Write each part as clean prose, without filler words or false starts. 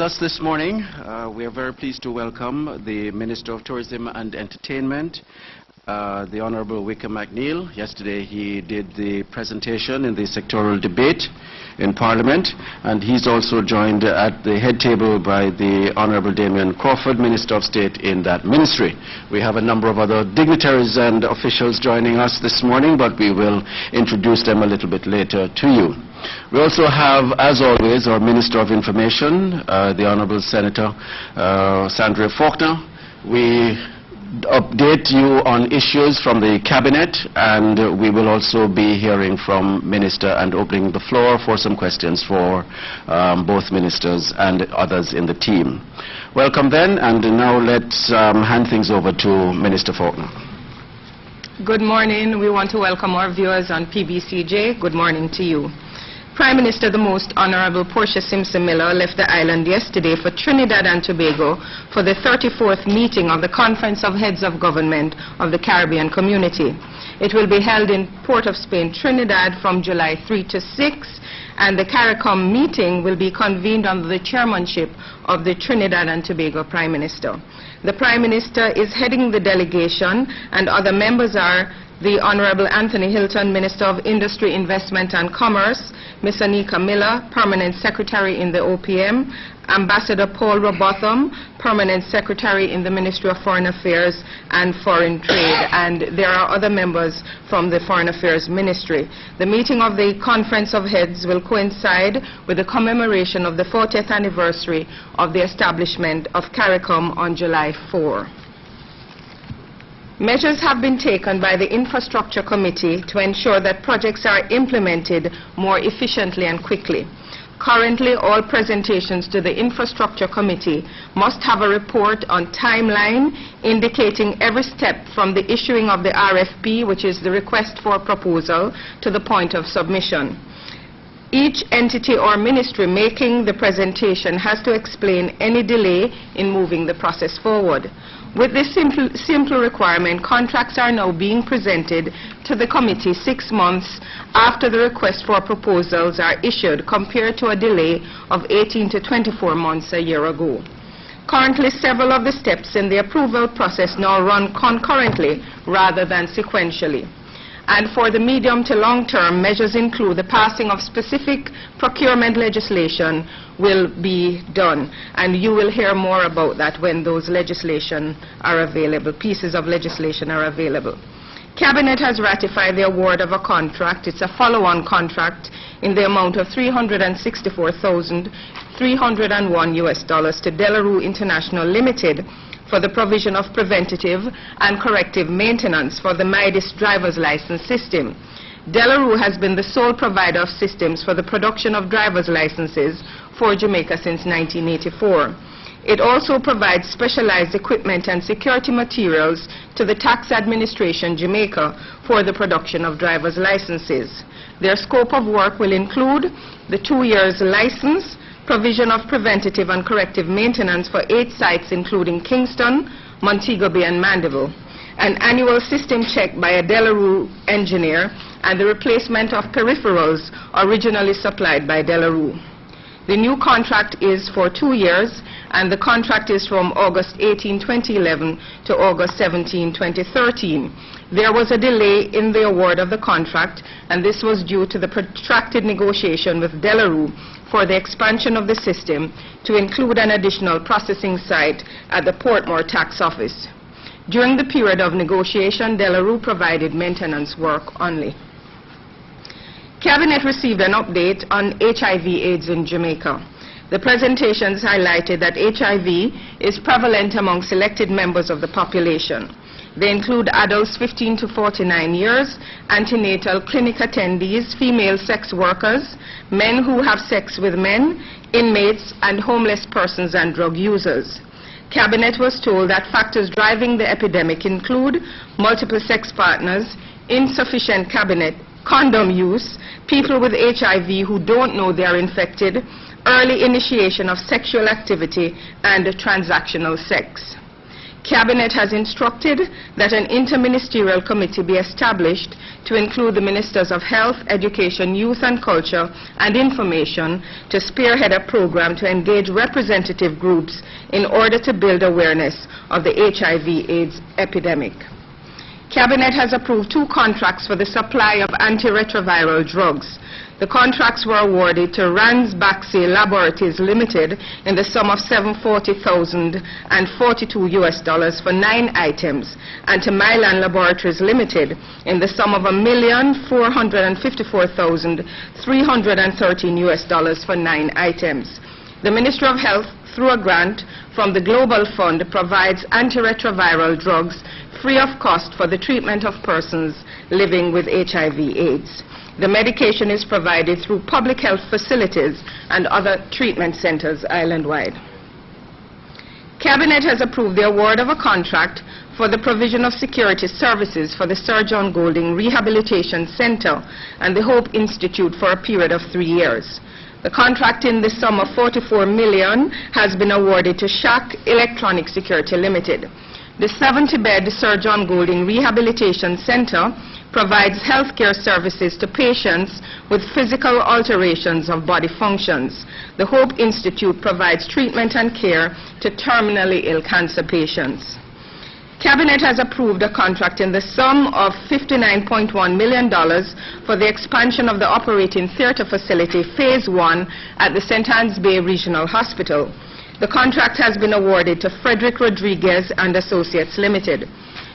with us this morning. We are very pleased to welcome the Minister of Tourism and Entertainment, the Honourable Wickham McNeill. Yesterday he did the presentation in the sectoral debate in Parliament, and he's also joined at the head table by the Honourable Damien Crawford, Minister of State in that ministry. We have a number of other dignitaries and officials joining us this morning, but we will introduce them a little bit later to you. We also have, as always, our Minister of Information, the Honourable Senator Sandra Faulkner. We update you on issues from the Cabinet, and we will also be hearing from Minister and opening the floor for some questions for both ministers and others in the team. Welcome then, and now let's hand things over to Minister Faulkner. Good morning. We want to welcome our viewers on PBCJ. Good morning to you. Prime Minister, the Most Honourable Portia Simpson Miller, left the island yesterday for Trinidad and Tobago for the 34th meeting of the Conference of Heads of Government of the Caribbean Community. It will be held in Port of Spain, Trinidad from July 3 to 6, and the CARICOM meeting will be convened under the chairmanship of the Trinidad and Tobago Prime Minister. The Prime Minister is heading the delegation, and other members are the Honourable Anthony Hilton, Minister of Industry, Investment and Commerce, Ms. Anika Miller, Permanent Secretary in the OPM, Ambassador Paul Robotham, Permanent Secretary in the Ministry of Foreign Affairs and Foreign Trade, and there are other members from the Foreign Affairs Ministry. The meeting of the Conference of Heads will coincide with the commemoration of the 40th anniversary of the establishment of CARICOM on July 4. Measures have been taken by the Infrastructure Committee to ensure that projects are implemented more efficiently and quickly. Currently, all presentations to the Infrastructure Committee must have a report on timeline indicating every step from the issuing of the RFP, which is the request for proposal, to the point of submission. Each entity or ministry making the presentation has to explain any delay in moving the process forward. With this simple requirement, contracts are now being presented to the committee 6 months after the request for proposals are issued, compared to a delay of 18 to 24 months a year ago. Currently, several of the steps in the approval process now run concurrently rather than sequentially. And for the medium to long term, measures include the passing of specific procurement legislation will be done, and you will hear more about that when those legislation are available, pieces of legislation are available. Cabinet has ratified the award of a contract. It's a follow-on contract in the amount of $364,301 to Delarue International Limited for the provision of preventative and corrective maintenance for the MIDIS driver's license system. Delarue has been the sole provider of systems for the production of driver's licenses for Jamaica since 1984. It also provides specialized equipment and security materials to the Tax Administration Jamaica for the production of driver's licenses. Their scope of work will include the 2 years license, provision of preventative and corrective maintenance for 8 sites including Kingston, Montego Bay and Mandeville, an annual system check by a Delarue engineer, and the replacement of peripherals originally supplied by Delarue. The new contract is for 2 years, and the contract is from August 18, 2011 to August 17, 2013. There was a delay in the award of the contract, and this was due to the protracted negotiation with Delarue for the expansion of the system to include an additional processing site at the Portmore Tax Office. During the period of negotiation, Delarue provided maintenance work only. Cabinet received an update on HIV/AIDS in Jamaica. The presentations highlighted that HIV is prevalent among selected members of the population. They include adults 15 to 49 years, antenatal clinic attendees, female sex workers, men who have sex with men, inmates, and homeless persons and drug users. Cabinet was told that factors driving the epidemic include multiple sex partners, insufficient condom use, people with HIV who don't know they are infected, early initiation of sexual activity, and transactional sex. Cabinet has instructed that an interministerial committee be established to include the Ministers of Health, Education, Youth and Culture and Information to spearhead a program to engage representative groups in order to build awareness of the HIV/AIDS epidemic. Cabinet has approved 2 contracts for the supply of antiretroviral drugs. The contracts were awarded to Ranbaxy Laboratories Limited in the sum of $740,042 for 9 items, and to Mylan Laboratories Limited in the sum of $1,454,313 for 9 items. The Ministry of Health, through a grant from the Global Fund, provides antiretroviral drugs free of cost for the treatment of persons living with HIV/AIDS. The medication is provided through public health facilities and other treatment centers island-wide. Cabinet has approved the award of a contract for the provision of security services for the Sir John Golding Rehabilitation Center and the Hope Institute for a period of 3 years. The contract in the sum of $44 million has been awarded to Shack Electronic Security Limited. The 70-bed Sir John Golding Rehabilitation Center provides healthcare services to patients with physical alterations of body functions. The Hope Institute provides treatment and care to terminally ill cancer patients. Cabinet has approved a contract in the sum of $59.1 million for the expansion of the operating theatre facility Phase 1 at the St. Anne's Bay Regional Hospital. The contract has been awarded to Frederick Rodriguez and Associates Limited.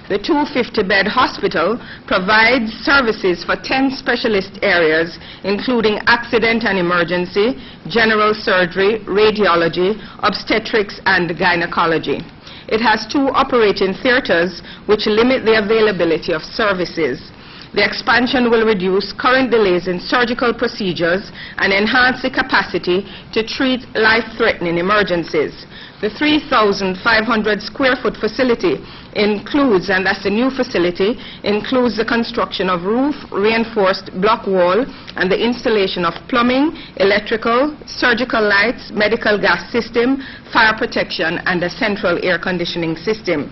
The 250-bed hospital provides services for 10 specialist areas, including accident and emergency, general surgery, radiology, obstetrics, and gynecology. It has 2 operating theaters which limit the availability of services. The expansion will reduce current delays in surgical procedures and enhance the capacity to treat life-threatening emergencies. The 3,500 square foot facility includes, and that's the new facility, includes the construction of roof, reinforced block wall, and the installation of plumbing, electrical, surgical lights, medical gas system, fire protection, and a central air conditioning system.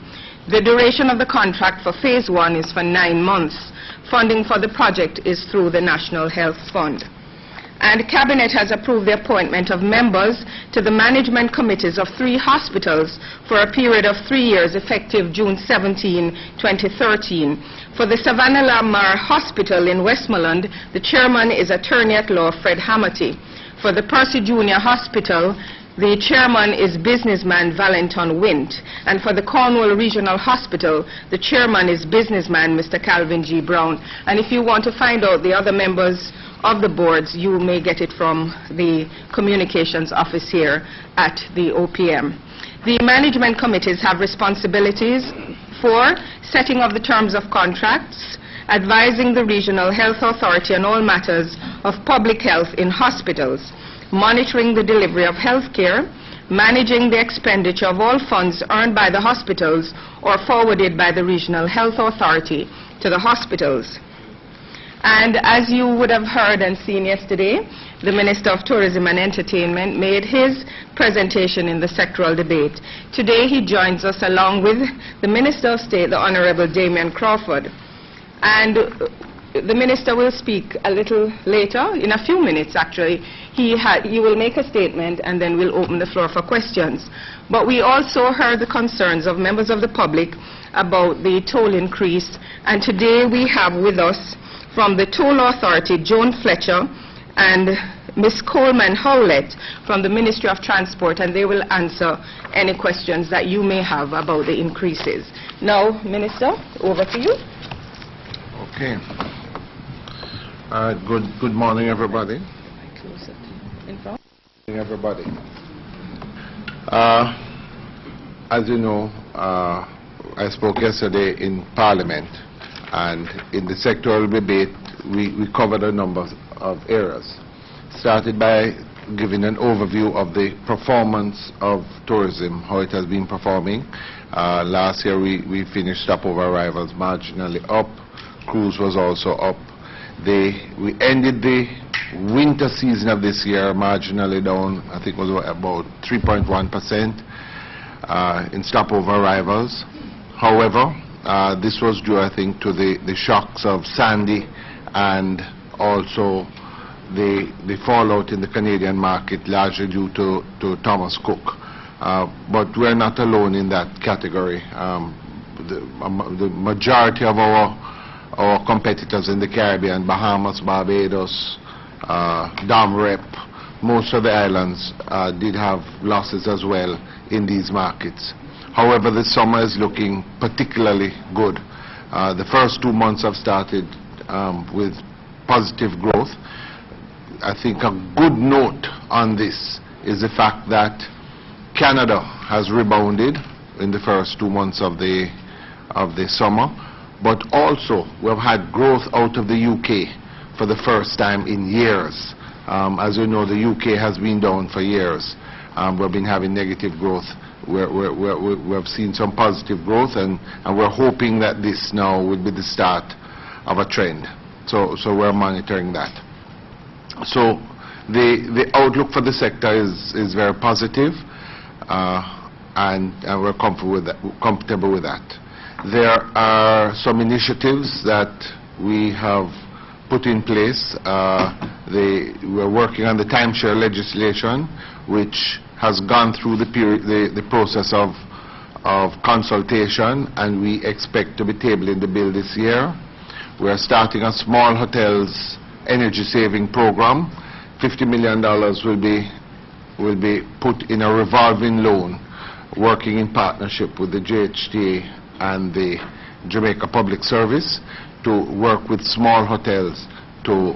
The duration of the contract for Phase 1 is for 9 months. Funding for the project is through the National Health Fund. And Cabinet has approved the appointment of members to the management committees of 3 hospitals for a period of 3 years effective June 17, 2013. For the Savannah Lamar Hospital in Westmoreland, the chairman is attorney-at-law Fred Hamerty. For the Percy Junior Hospital, the chairman is businessman Valentin Wint. And for the Cornwall Regional Hospital, the chairman is businessman Mr. Calvin G. Brown. And if you want to find out the other members of the boards, you may get it from the communications office here at the OPM. The management committees have responsibilities for setting of the terms of contracts, advising the regional health authority on all matters of public health in hospitals, monitoring the delivery of health care, managing the expenditure of all funds earned by the hospitals or forwarded by the regional health authority to the hospitals. And as you would have heard and seen yesterday, the Minister of Tourism and Entertainment made his presentation in the sectoral debate. Today he joins us along with the Minister of State, the Honorable Damian Crawford. And the Minister will speak a little later, in a few minutes actually. He will make a statement and then we'll open the floor for questions. But we also heard the concerns of members of the public about the toll increase, and today we have with us from the Toll Authority, Joan Fletcher, and Ms. Coleman Howlett from the Ministry of Transport, and they will answer any questions that you may have about the increases. Now, Minister, over to you. Okay. Good morning, everybody. Good morning, everybody. As you know, I spoke yesterday in Parliament, and in the sectoral debate, we covered a number of areas. Started by giving an overview of the performance of tourism, how it has been performing. Last year we finished stopover arrivals marginally up. Cruise was also up. We ended the winter season of this year marginally down. I think it was about 3.1%. in stopover arrivals. However, this was due, I think, to the shocks of Sandy and also the fallout in the Canadian market, largely due to Thomas Cook. But we're not alone in that category. The majority of our competitors in the Caribbean, Bahamas, Barbados, Dom Rep, most of the islands did have losses as well in these markets. However, the summer is looking particularly good. The first 2 months have started with positive growth. I think a good note on this is the fact that Canada has rebounded in the first 2 months of the summer, but also we've had growth out of the UK for the first time in years. As you know, the UK has been down for years. We've been having negative growth. We've seen some positive growth, and we're hoping that this now will be the start of a trend. So we're monitoring that. So the outlook for the sector is very positive, and we're comfortable with that. There are some initiatives that we have put in place. We're working on the timeshare legislation, which has gone through the process of consultation, and we expect to be tabling the bill this year. We are starting a small hotels energy saving program. $50 million will be put in a revolving loan, working in partnership with the JHTA and the Jamaica Public Service to work with small hotels to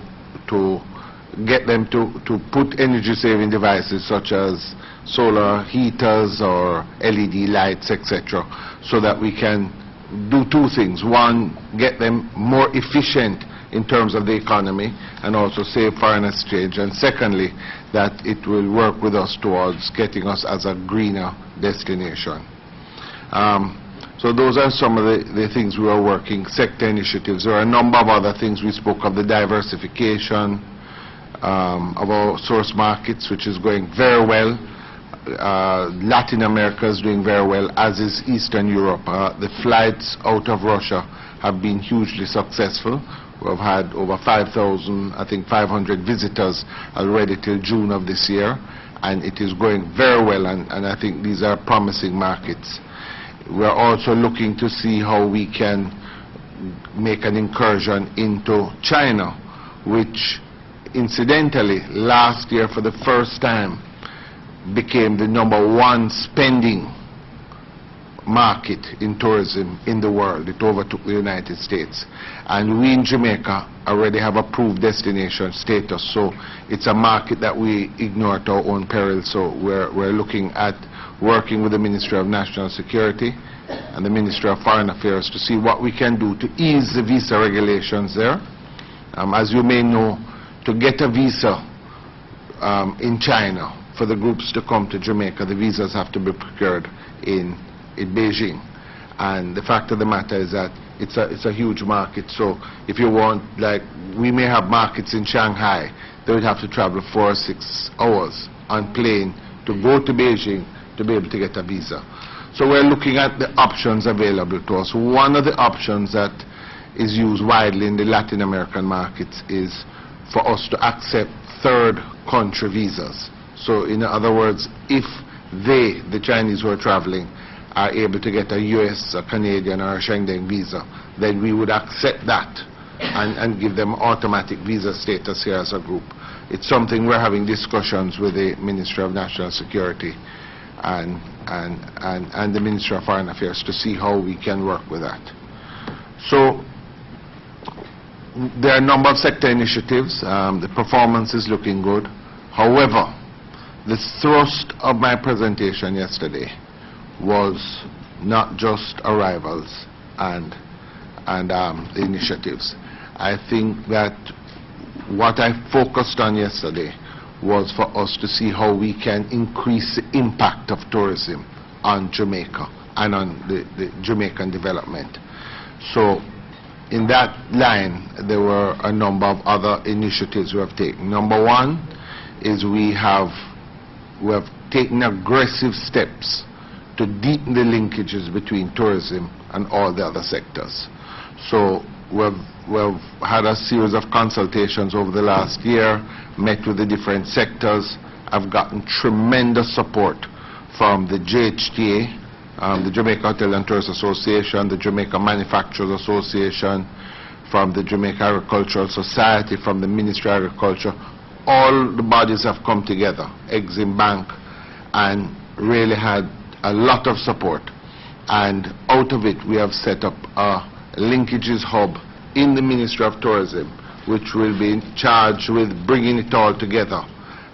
get them to put energy saving devices such as solar heaters or LED lights, etc., so that we can do two things. One, get them more efficient in terms of the economy and also save foreign exchange, and secondly, that it will work with us towards getting us as a greener destination. So those are some of the things we are working, sector initiatives. There are a number of other things. We spoke of the diversification of our source markets, which is going very well. Latin America is doing very well, as is Eastern Europe. The flights out of Russia have been hugely successful. We've had over 5,000, I think 500 visitors already till June of this year, and it is going very well, and I think these are promising markets. We're also looking to see how we can make an incursion into China, which incidentally last year for the first time became the #1 spending market in tourism in the world. It overtook the United States, and we in Jamaica already have approved destination status, so it's a market that we ignore at our own peril. So we're looking at working with the Ministry of National Security and the Ministry of Foreign Affairs to see what we can do to ease the visa regulations there. As you may know, to get a visa in China for the groups to come to Jamaica, the visas have to be procured in Beijing, and the fact of the matter is that it's a huge market. So if you want, like we may have markets in Shanghai, they would have to travel 4 or 6 hours on plane to go to Beijing to be able to get a visa. So we're looking at the options available to us. One of the options that is used widely in the Latin American markets is for us to accept third country visas. So in other words, if the Chinese who are traveling, are able to get a US, a Canadian or a Schengen visa, then we would accept that and give them automatic visa status here as a group. It's something we're having discussions with the Ministry of National Security and the Ministry of Foreign Affairs to see how we can work with that. So there are a number of sector initiatives. The performance is looking good. However, the thrust of my presentation yesterday was not just arrivals and the initiatives. I think that what I focused on yesterday was for us to see how we can increase the impact of tourism on Jamaica and on the Jamaican development. So in that line, there were a number of other initiatives we have taken. #1 is we have taken aggressive steps to deepen the linkages between tourism and all the other sectors. So we've had a series of consultations over the last year, met with the different sectors. I've gotten tremendous support from the JHTA, the Jamaica Hotel and Tourist Association, the Jamaica Manufacturers Association, from the Jamaica Agricultural Society, from the Ministry of Agriculture. All the bodies have come together, Exim Bank, and really had a lot of support. And out of it, we have set up a linkages hub in the Ministry of Tourism, which will be charged with bringing it all together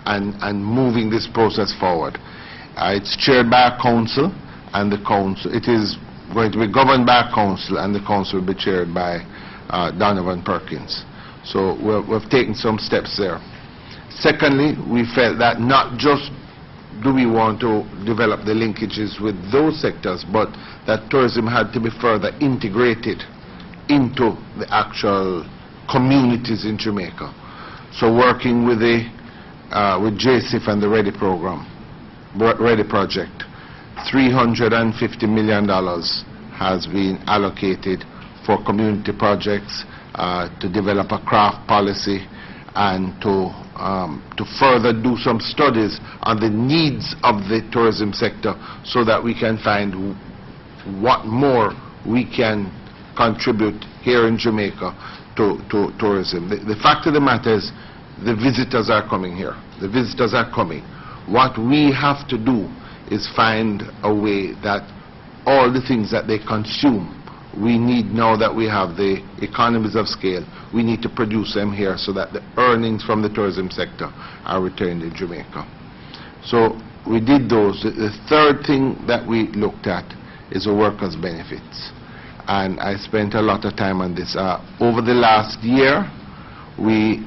and moving this process forward. It's chaired by a council, and the council, it is going to be governed by a council, and the council will be chaired by Donovan Perkins. So we've taken some steps there. Secondly, we felt that not just do we want to develop the linkages with those sectors, but that tourism had to be further integrated into the actual communities in Jamaica. So working with the with JSIF and the READY program, READY project, $350 million has been allocated for community projects to develop a craft policy and to further do some studies on the needs of the tourism sector, so that we can find what more we can contribute here in Jamaica to tourism. The fact of the matter is, the visitors are coming here. The visitors are coming. What we have to do is find a way that all the things that they consume, we need, now that we have the economies of scale, we need to produce them here so that the earnings from the tourism sector are returned in Jamaica. So we did those. The third thing that we looked at is the workers' benefits. And I spent a lot of time on this. Over the last year, we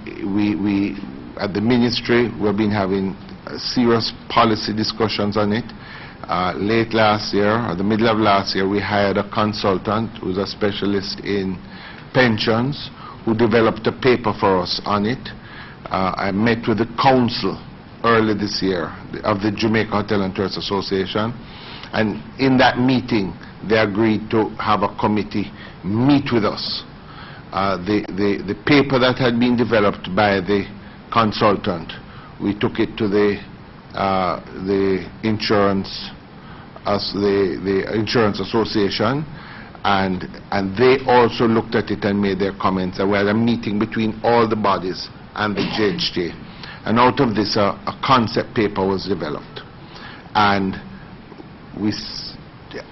at the ministry, we've been having serious policy discussions on it. Late last year, or the middle of last year, we hired a consultant who's a specialist in pensions, who developed a paper for us on it. I met with the council early this year of the Jamaica Hotel and Tourist Association, and in that meeting they agreed to have a committee meet with us. The paper that had been developed by the consultant, we took it to the insurance association, and they also looked at it and made their comments. And we had a meeting between all the bodies and the JHTA, and out of this a concept paper was developed, and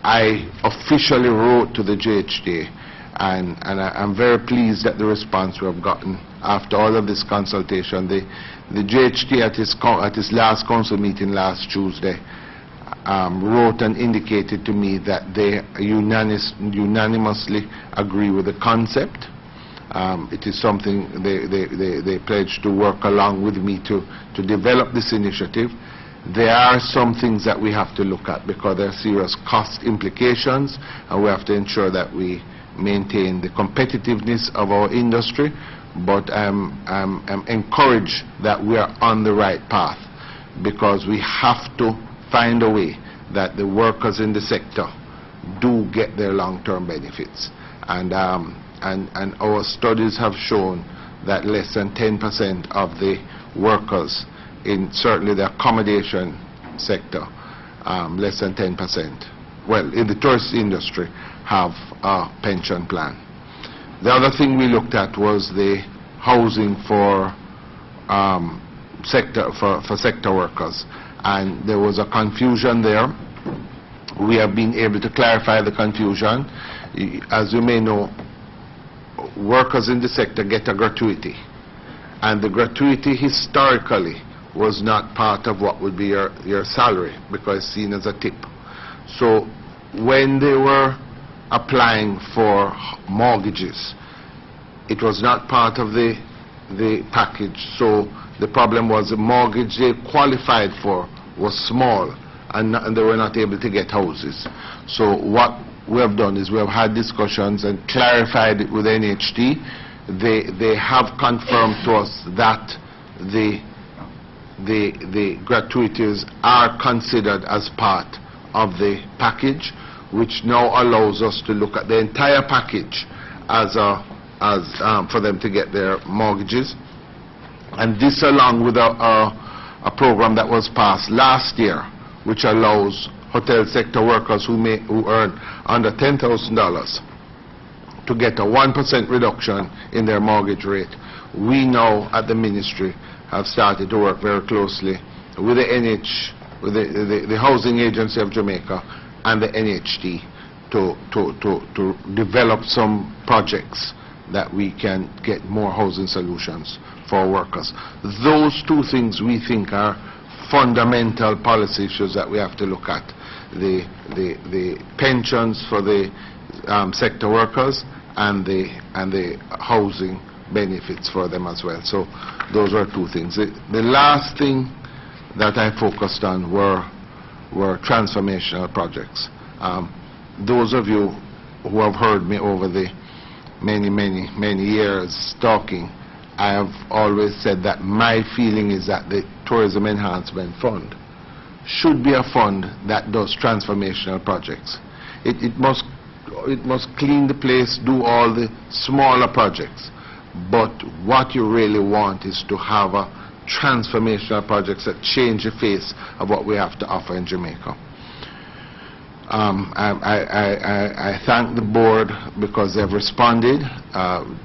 I officially wrote to the JHTA, and I'm very pleased at the response we have gotten after all of this consultation. The JHT at his last council meeting last Tuesday wrote and indicated to me that they unanimously agree with the concept. It is something they pledged to work along with me to develop this initiative. There are some things that we have to look at, because there are serious cost implications, and we have to ensure that we maintain the competitiveness of our industry. But I'm encouraged that we are on the right path, because we have to find a way that the workers in the sector do get their long-term benefits. And our studies have shown that less than 10% of the workers in certainly the accommodation sector, less than 10%, well, in the tourist industry, have a pension plan. The other thing we looked at was the housing for sector workers, and there was a confusion there. We have been able to clarify the confusion. As you may know, workers in the sector get a gratuity, and the gratuity historically was not part of what would be your salary, because it's seen as a tip. So when they were applying for mortgages, it was not part of the package. So the problem was the mortgage they qualified for was small, and they were not able to get houses. So what we have done is we have had discussions and clarified it with NHT. They have confirmed to us that the gratuities are considered as part of the package, which now allows us to look at the entire package for them to get their mortgages. And this, along with a program that was passed last year, which allows hotel sector workers who earn under $10,000 to get a 1% reduction in their mortgage rate. We now at the ministry have started to work very closely with the Housing Agency of Jamaica and the NHT to develop some projects that we can get more housing solutions for workers. Those two things we think are fundamental policy issues that we have to look at. The pensions for the sector workers and the housing benefits for them as well. So those are two things. The last thing that I focused on were transformational projects. Those of you who have heard me over the many years talking, I have always said that my feeling is that the Tourism Enhancement Fund should be a fund that does transformational projects. It must clean the place, do all the smaller projects. But what you really want is to have a transformational projects that change the face of what we have to offer in Jamaica. I thank the board because they've responded.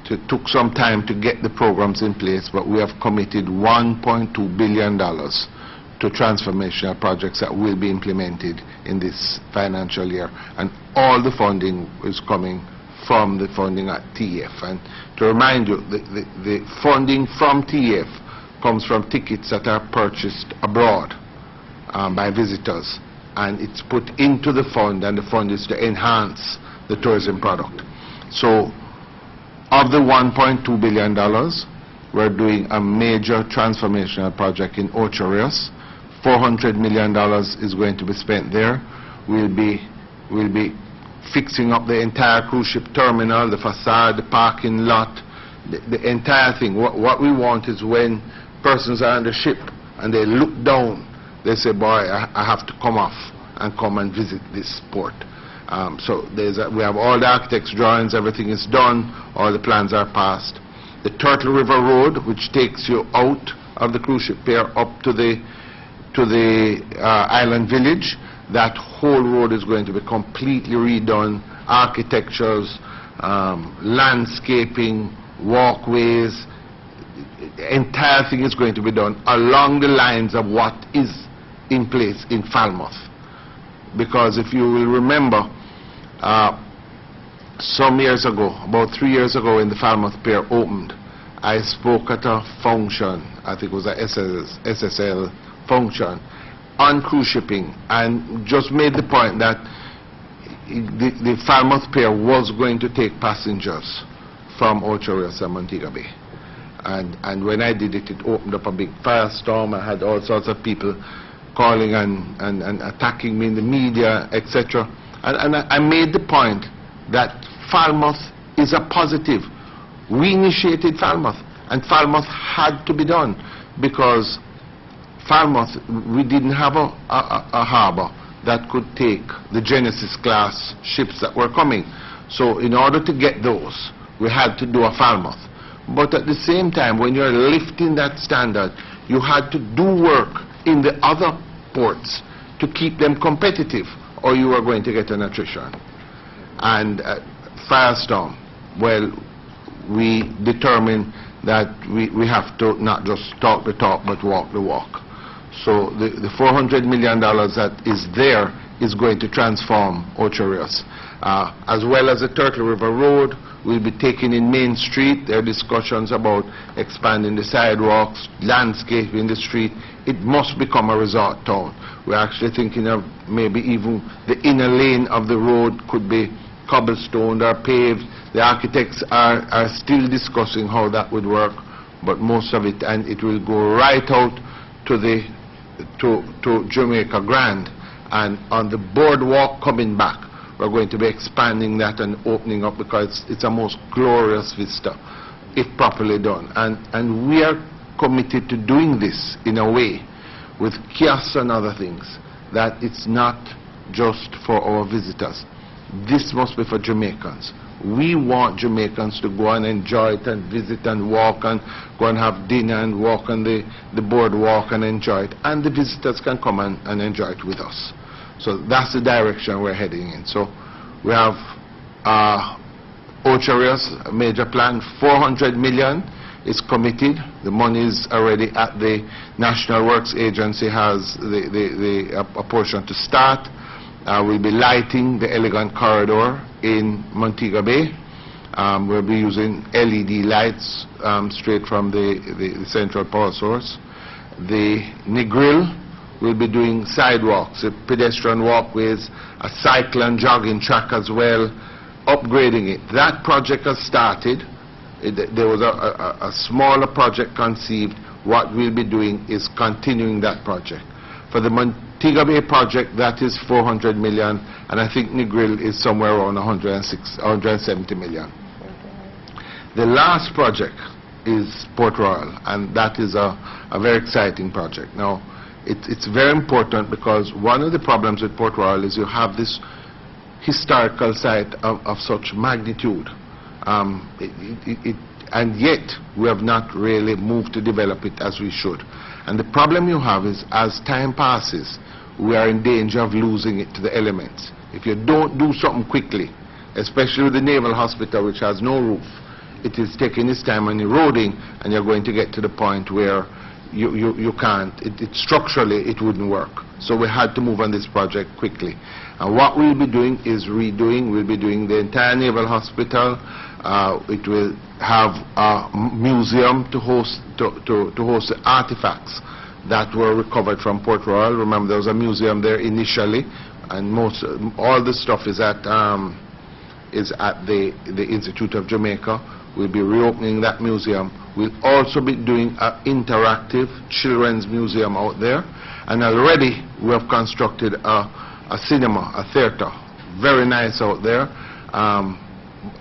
It took some time to get the programs in place, but we have committed $1.2 billion to transformational projects that will be implemented in this financial year. And all the funding is coming from the funding at TF. And to remind you, the funding from TF comes from tickets that are purchased abroad by visitors, and it's put into the fund, and the fund is to enhance the tourism product. So of the $1.2 billion, we're doing a major transformational project in Ocho Rios. $400 million is going to be spent there. We'll be fixing up the entire cruise ship terminal, the facade, the parking lot, the entire thing. What we want is when persons are on the ship and they look down, they say, boy, I have to come off and come and visit this port. So we have all the architect's drawings, everything is done, all the plans are passed. The Turtle River Road, which takes you out of the cruise ship pier up to the island village, that whole road is going to be completely redone. Architectures, landscaping, walkways, the entire thing is going to be done along the lines of what is in place in Falmouth. Because if you will remember, some years ago, about 3 years ago, when the Falmouth Pier opened, I spoke at a function, I think it was a SSL function, on cruise shipping, and just made the point that the Falmouth Pier was going to take passengers from Ocho Rios and Montego Bay. And when I did it, it opened up a big firestorm. I had all sorts of people calling and attacking me in the media, etc. And I made the point that Falmouth is a positive. We initiated Falmouth, and Falmouth had to be done, because Falmouth, we didn't have a harbour that could take the Genesis class ships that were coming. So in order to get those, we had to do a Falmouth. But at the same time, when you're lifting that standard, you had to do work in the other ports to keep them competitive, or you are going to get an attrition. And Firestorm, well, we determined that we have to not just talk the talk, but walk the walk. So the $400 million that is there is going to transform Ocho Rios. As well as the Turtle River Road will be taken in Main Street. There are discussions about expanding the sidewalks, landscaping the street. It must become a resort town. We're actually thinking of maybe even the inner lane of the road could be cobblestoned or paved. The architects are still discussing how that would work, but most of it, and it will go right out to Jamaica Grand. And on the boardwalk coming back, we're going to be expanding that and opening up, because it's a most glorious vista if properly done. And we are committed to doing this in a way with kiosks and other things that it's not just for our visitors. This must be for Jamaicans. We want Jamaicans to go and enjoy it and visit and walk and go and have dinner and walk on the boardwalk and enjoy it. And the visitors can come and enjoy it with us. So that's the direction we're heading in. So we have Ocharios major plan, 400 million is committed. The money is already at the National Works Agency, has a portion to start. We'll be lighting the Elegant Corridor in Montego Bay. We'll be using LED lights straight from the central power source. The Negril will be doing sidewalks, pedestrian walkways, a cycle and jogging track as well, upgrading it. That project has started. There was a smaller project conceived. What we'll be doing is continuing that project. For the Montego Bay project, that is 400 million, and I think Negril is somewhere around 170 million. The last project is Port Royal, and that is a very exciting project. Now, it's very important because one of the problems with Port Royal is you have this historical site of such magnitude, and yet we have not really moved to develop it as we should. And the problem you have is, as time passes, we are in danger of losing it to the elements. If you don't do something quickly, especially with the Naval Hospital, which has no roof, it is taking its time and eroding, and you're going to get to the point where you can't, structurally it wouldn't work. So we had to move on this project quickly. And what we'll be doing is we'll be doing the entire Naval Hospital. It will have a museum to host the artifacts that were recovered from Port Royal. Remember, there was a museum there initially, and all the stuff is at the Institute of Jamaica. We'll be reopening that museum. We'll also be doing an interactive children's museum out there, and already we have constructed a cinema, a theater, very nice out there,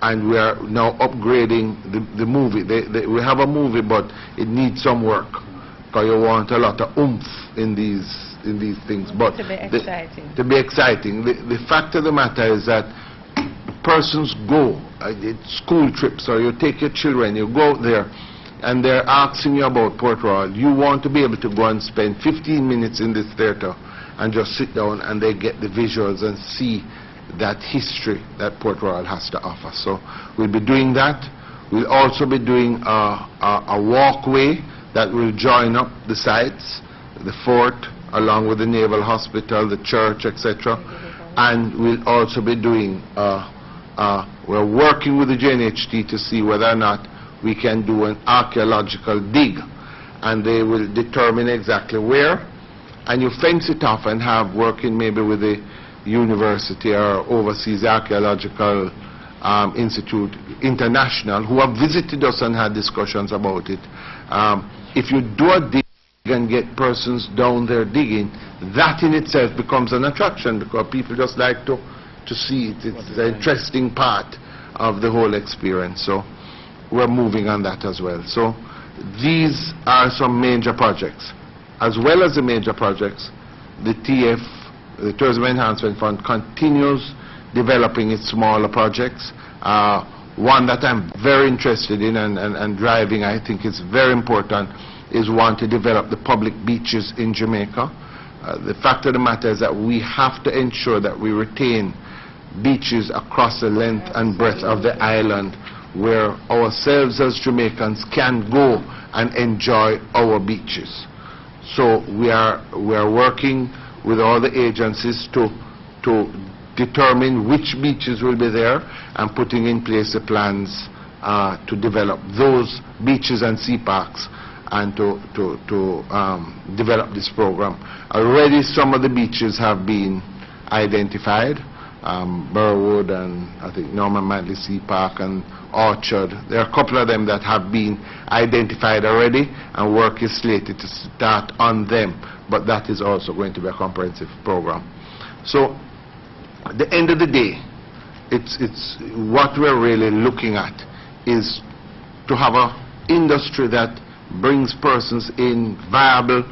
and we are now upgrading the movie. We have a movie, but it needs some work, because you want a lot of oomph in these things. But to be exciting. To be exciting. The fact of the matter is that persons go, school trips, or you take your children, you go there, and they're asking you about Port Royal. You want to be able to go and spend 15 minutes in this theater and just sit down, and they get the visuals and see that history that Port Royal has to offer. So we'll be doing that. We'll also be doing a walkway that will join up the sites, the fort, along with the Naval Hospital, the church, etc. And we'll also be doing, we're working with the JNHT to see whether or not we can do an archaeological dig, and they will determine exactly where, and you fence it off and have working maybe with the university or overseas archaeological institute international, who have visited us and had discussions about it. If you do a dig and get persons down there digging, that in itself becomes an attraction, because people just like to see it. It's an interesting part of the whole experience. So we're moving on that as well. So these are some major projects. As well as the major projects, the TF, the Tourism Enhancement Fund, continues developing its smaller projects. One that I'm very interested in and driving, I think is very important, is one to develop the public beaches in Jamaica. The fact of the matter is that we have to ensure that we retain beaches across the length and breadth of the island, where ourselves as Jamaicans can go and enjoy our beaches. So we are working with all the agencies to determine which beaches will be there, and putting in place the plans to develop those beaches and sea parks, and to develop this program. Already some of the beaches have been identified, Burwood and I think Norman Manley Sea Park and Orchard. There are a couple of them that have been identified already, and work is slated to start on them, but that is also going to be a comprehensive program. So at the end of the day, it's what we're really looking at is to have an industry that brings persons in, viable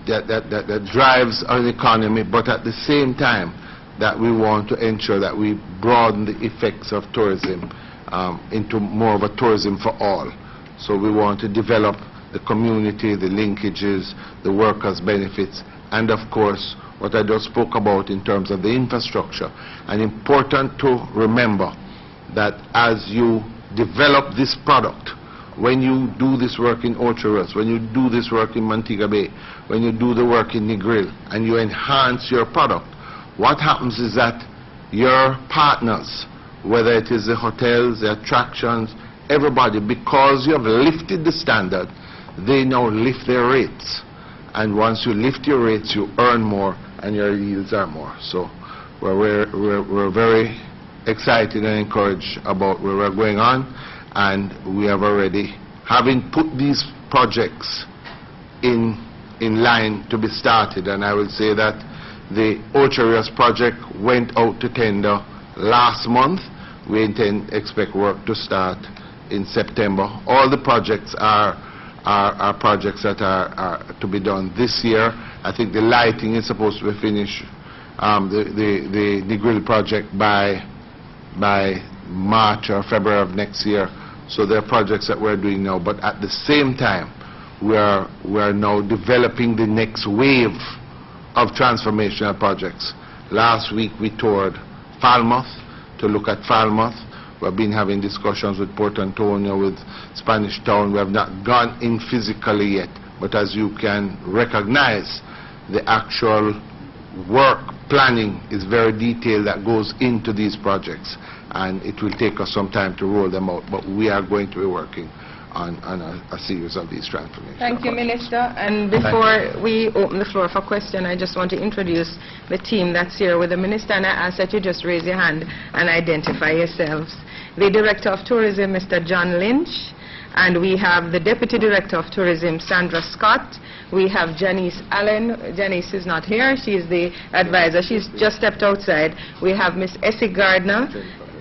that drives our economy, but at the same time that we want to ensure that we broaden the effects of tourism into more of a tourism for all. So we want to develop the community, the linkages, the workers' benefits, and of course what I just spoke about in terms of the infrastructure. And important to remember that as you develop this product, when you do this work in Ocho Rios, when you do this work in Montego Bay, when you do the work in Negril, and you enhance your product, what happens is that your partners, whether it is the hotels, the attractions, everybody, because you have lifted the standard, they now lift their rates. And once you lift your rates, you earn more and your yields are more. So we're very excited and encouraged about where we're going on, and we have already, having put these projects in line to be started, and I will say that the Ocho Rios project went out to tender last month. We expect work to start in September. All the projects are projects that are to be done this year. I think the lighting is supposed to be finished, the grill project by March or February of next year. So there are projects that we're doing now, but at the same time we are now developing the next wave of transformational projects. Last week we toured Falmouth to look at Falmouth. We've been having discussions with Port Antonio, with Spanish Town. We have not gone in physically yet, but as you can recognize, the actual work planning is very detailed that goes into these projects, and it will take us some time to roll them out, but we are going to be working on a series of these transformations. Thank you, Minister. And before we open the floor for question, I just want to introduce the team that's here with the Minister, and I ask that you just raise your hand and identify yourselves. The Director of Tourism, Mr. John Lynch, and we have the Deputy Director of Tourism, Sandra Scott. We have Janice Allen. Janice is not here. She is the advisor. She's just stepped outside. We have Miss Essie Gardner,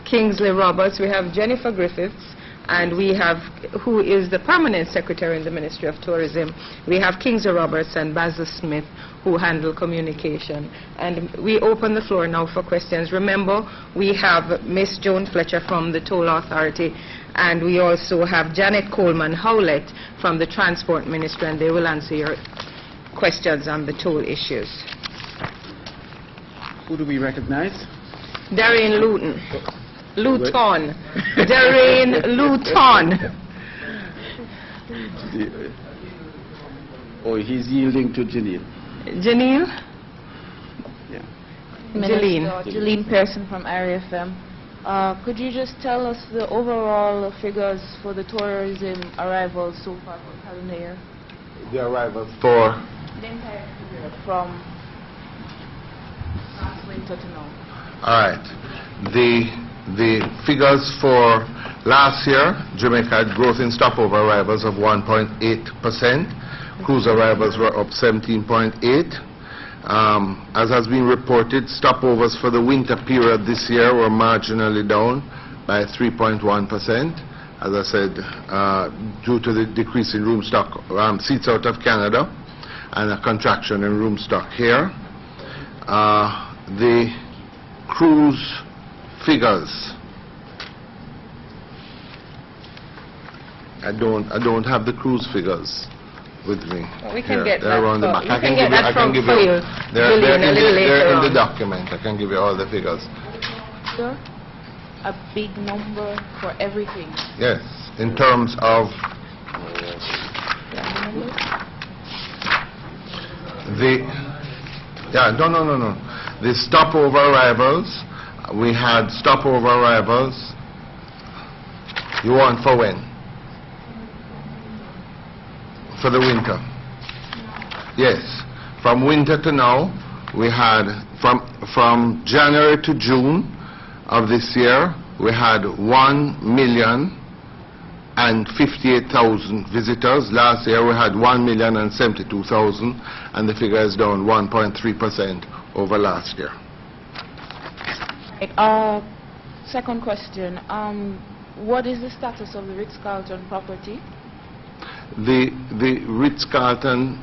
Kingsley Roberts. We have Jennifer Griffiths, and we have, who is the permanent secretary in the Ministry of Tourism. We have Kingsley Roberts and Basil Smith, who handle communication. And we open the floor now for questions. Remember, we have Miss Joan Fletcher from the Toll Authority, and we also have Janet Coleman Howlett from the Transport Ministry, and they will answer your questions on the toll issues. Who do we recognize? Darren Luton. Luton. Darren Luton. Oh, he's yielding to Janine. Janine? Yeah. Jeline Pearson from RFM. Could you just tell us the overall figures for the tourism arrivals so far for the calendar year? The arrivals for? The entire figure from last winter to now. All right. The figures for last year, Jamaica had growth in stopover arrivals of 1.8%. Cruise arrivals were up 17.8%. As has been reported, stopovers for the winter period this year were marginally down by 3.1%. As I said, due to the decrease in room stock, seats out of Canada, and a contraction in room stock here. The cruise figures, I don't have the cruise figures with me. Well, we can here. get They're that around the back. I can get that from you. They're in the document. I can give you all the figures. Sir, a big number for everything. Yes, in terms of the stopover arrivals. We had stopover arrivals. You want for when? For the winter? Yes. From winter to now, we had, from January to June of this year, we had 1,058,000 visitors. Last year we had 1,072,000, and the figure is down 1.3% over last year. Second question, what is the status of the Ritz-Carlton property? The Ritz-Carlton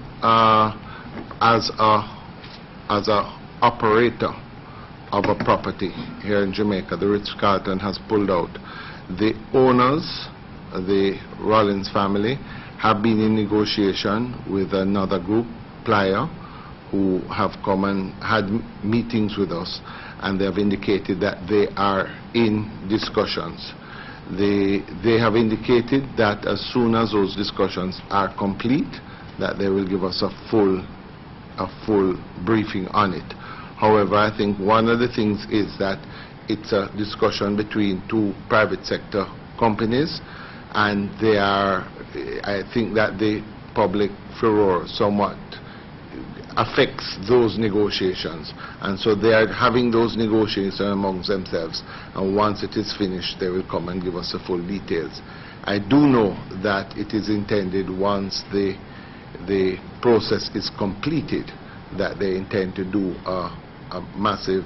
as a operator of a property here in Jamaica, the Ritz-Carlton has pulled out. The owners, the Rollins family, have been in negotiation with another group, Playa, who have come and had meetings with us, and they have indicated that they are in discussions. They have indicated that as soon as those discussions are complete, that they will give us a full briefing on it. However, I think one of the things is that it's a discussion between two private sector companies, and they are, I think that the public furor somewhat affects those negotiations, and so they are having those negotiations amongst themselves, and once it is finished they will come and give us the full details. I do know that it is intended, once the process is completed, that they intend to do a massive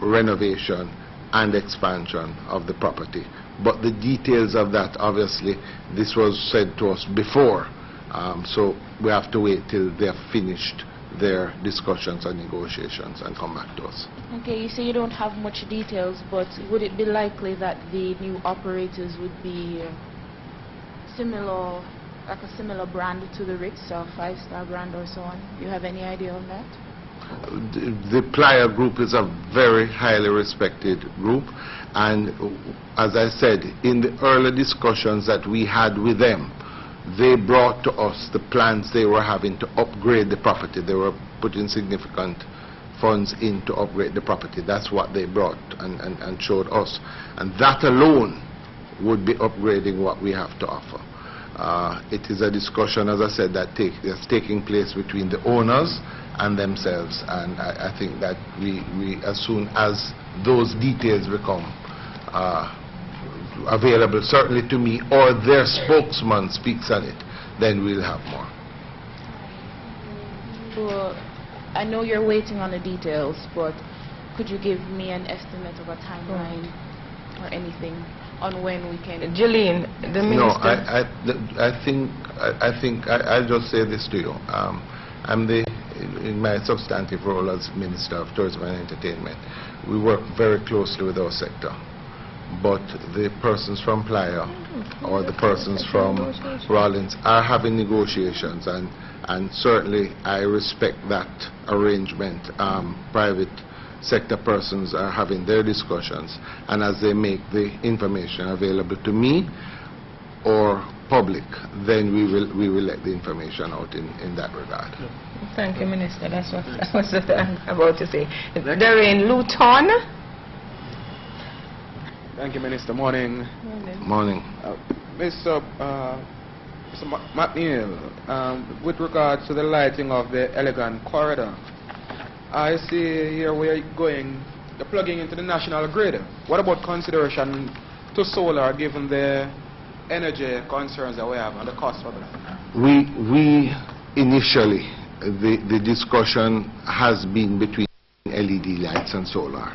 renovation and expansion of the property. But the details of that, obviously, this was said to us before, so we have to wait till they have finished their discussions and negotiations and come back to us. Okay, you say you don't have much details, but would it be likely that the new operators would be similar, like a similar brand to the Ritz, or five-star brand or so on? Do you have any idea on that? The Playa group is a very highly respected group, and as I said, in the early discussions that we had with them, they brought to us the plans they were having to upgrade the property. They were putting significant funds in to upgrade the property. That's what they brought and showed us, and that alone would be upgrading what we have to offer. It is a discussion, as I said, that's taking place between the owners and themselves, and I think that we as soon as those details become available, certainly to me, or their spokesman speaks on it, then we'll have more. Well, I know you're waiting on the details, but could you give me an estimate of a timeline or anything on when we can? Jeline, the minister. No, I think I'll just say this to you. I'm in my substantive role as Minister of Tourism and Entertainment. We work very closely with our sector, but the persons from Playa or the persons from Rollins are having negotiations, and certainly I respect that arrangement. Private sector persons are having their discussions, and as they make the information available to me or public, then we will let the information out in that regard. Thank you, Minister. That's what I was about to say. They're in Luton. Thank you, Minister. Morning. Morning. Mr. McNeil, with regards to the lighting of the Elegant Corridor, I see here where you're plugging into the national grid. What about consideration to solar, given the energy concerns that we have and the cost of that? We initially, the discussion has been between LED lights and solar.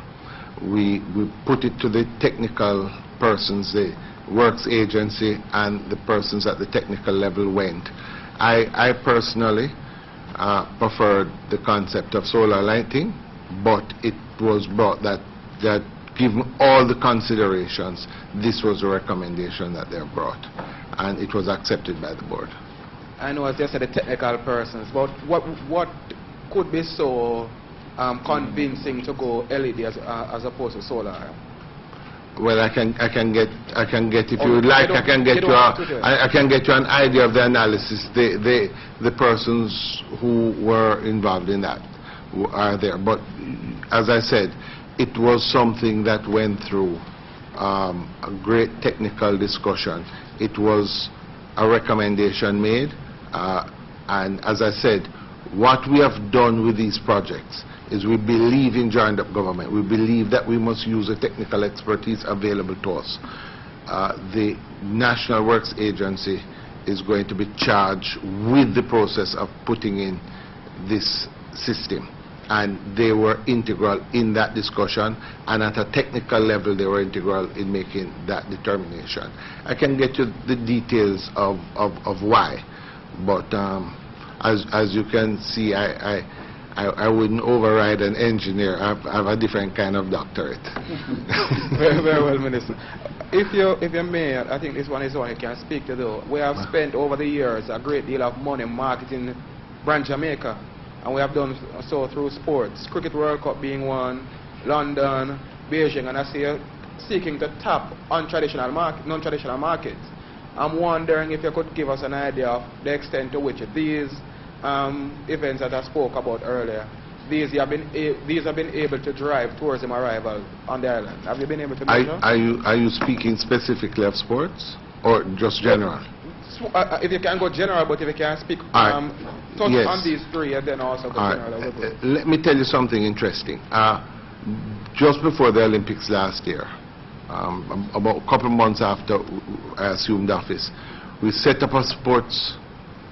We put it to the technical persons, the works agency, and the persons at the technical level went. I personally preferred the concept of solar lighting, but it was brought that given all the considerations, this was a recommendation that they brought, and it was accepted by the board. I know, as you said, the technical persons, but what could be so convincing to go LED as opposed to solar? Well, I can get if you would like, I can get you an idea of the analysis. The persons who were involved in that are there, but as I said, it was something that went through a great technical discussion. It was a recommendation made, and as I said, what we have done with these projects is we believe in joined up government. We believe that we must use the technical expertise available to us. The National Works Agency is going to be charged with the process of putting in this system, and they were integral in that discussion, and at a technical level they were integral in making that determination. I can get you the details of why, but as you can see, I wouldn't override an engineer. I have a different kind of doctorate. Very, very well, Minister. If you may, I think this one is one you can speak to though. We have spent over the years a great deal of money marketing brand Jamaica, and we have done so through sports. Cricket World Cup being one, London, Beijing, and I see you seeking to tap non-traditional markets. I'm wondering if you could give us an idea of the extent to which these events that I spoke about earlier, these have been able to drive tourism arrival on the island. Have you been able to measure? Are you speaking specifically of sports or just general? If you can go general, but if you can speak touch on these three and then also go general. Let me tell you something interesting. Just before the Olympics last year, about a couple months after I assumed office, we set up a sports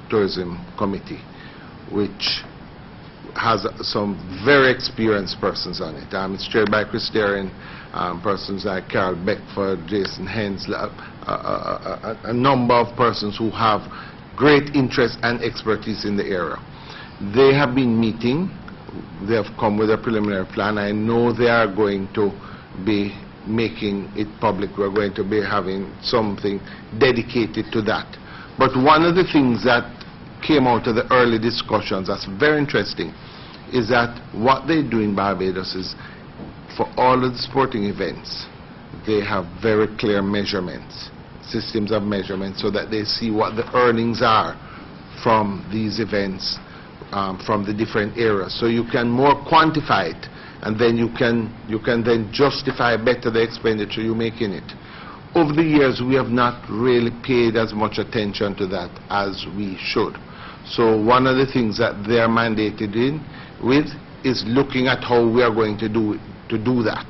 tourism committee which has some very experienced persons on it. It's chaired by Chris Darren, persons like Carol Beckford, Jason Hens, a number of persons who have great interest and expertise in the area. They have been meeting. They have come with a preliminary plan. I know they are going to be making it public. We're going to be having something dedicated to that. But one of the things that came out of the early discussions that's very interesting is that what they do in Barbados is, for all of the sporting events, they have very clear measurements, systems of measurement, so that they see what the earnings are from these events, from the different areas. So you can more quantify it, and then you can then justify better the expenditure you make in it. Over the years, we have not really paid as much attention to that as we should. So one of the things that they are mandated with is looking at how we are going to do that.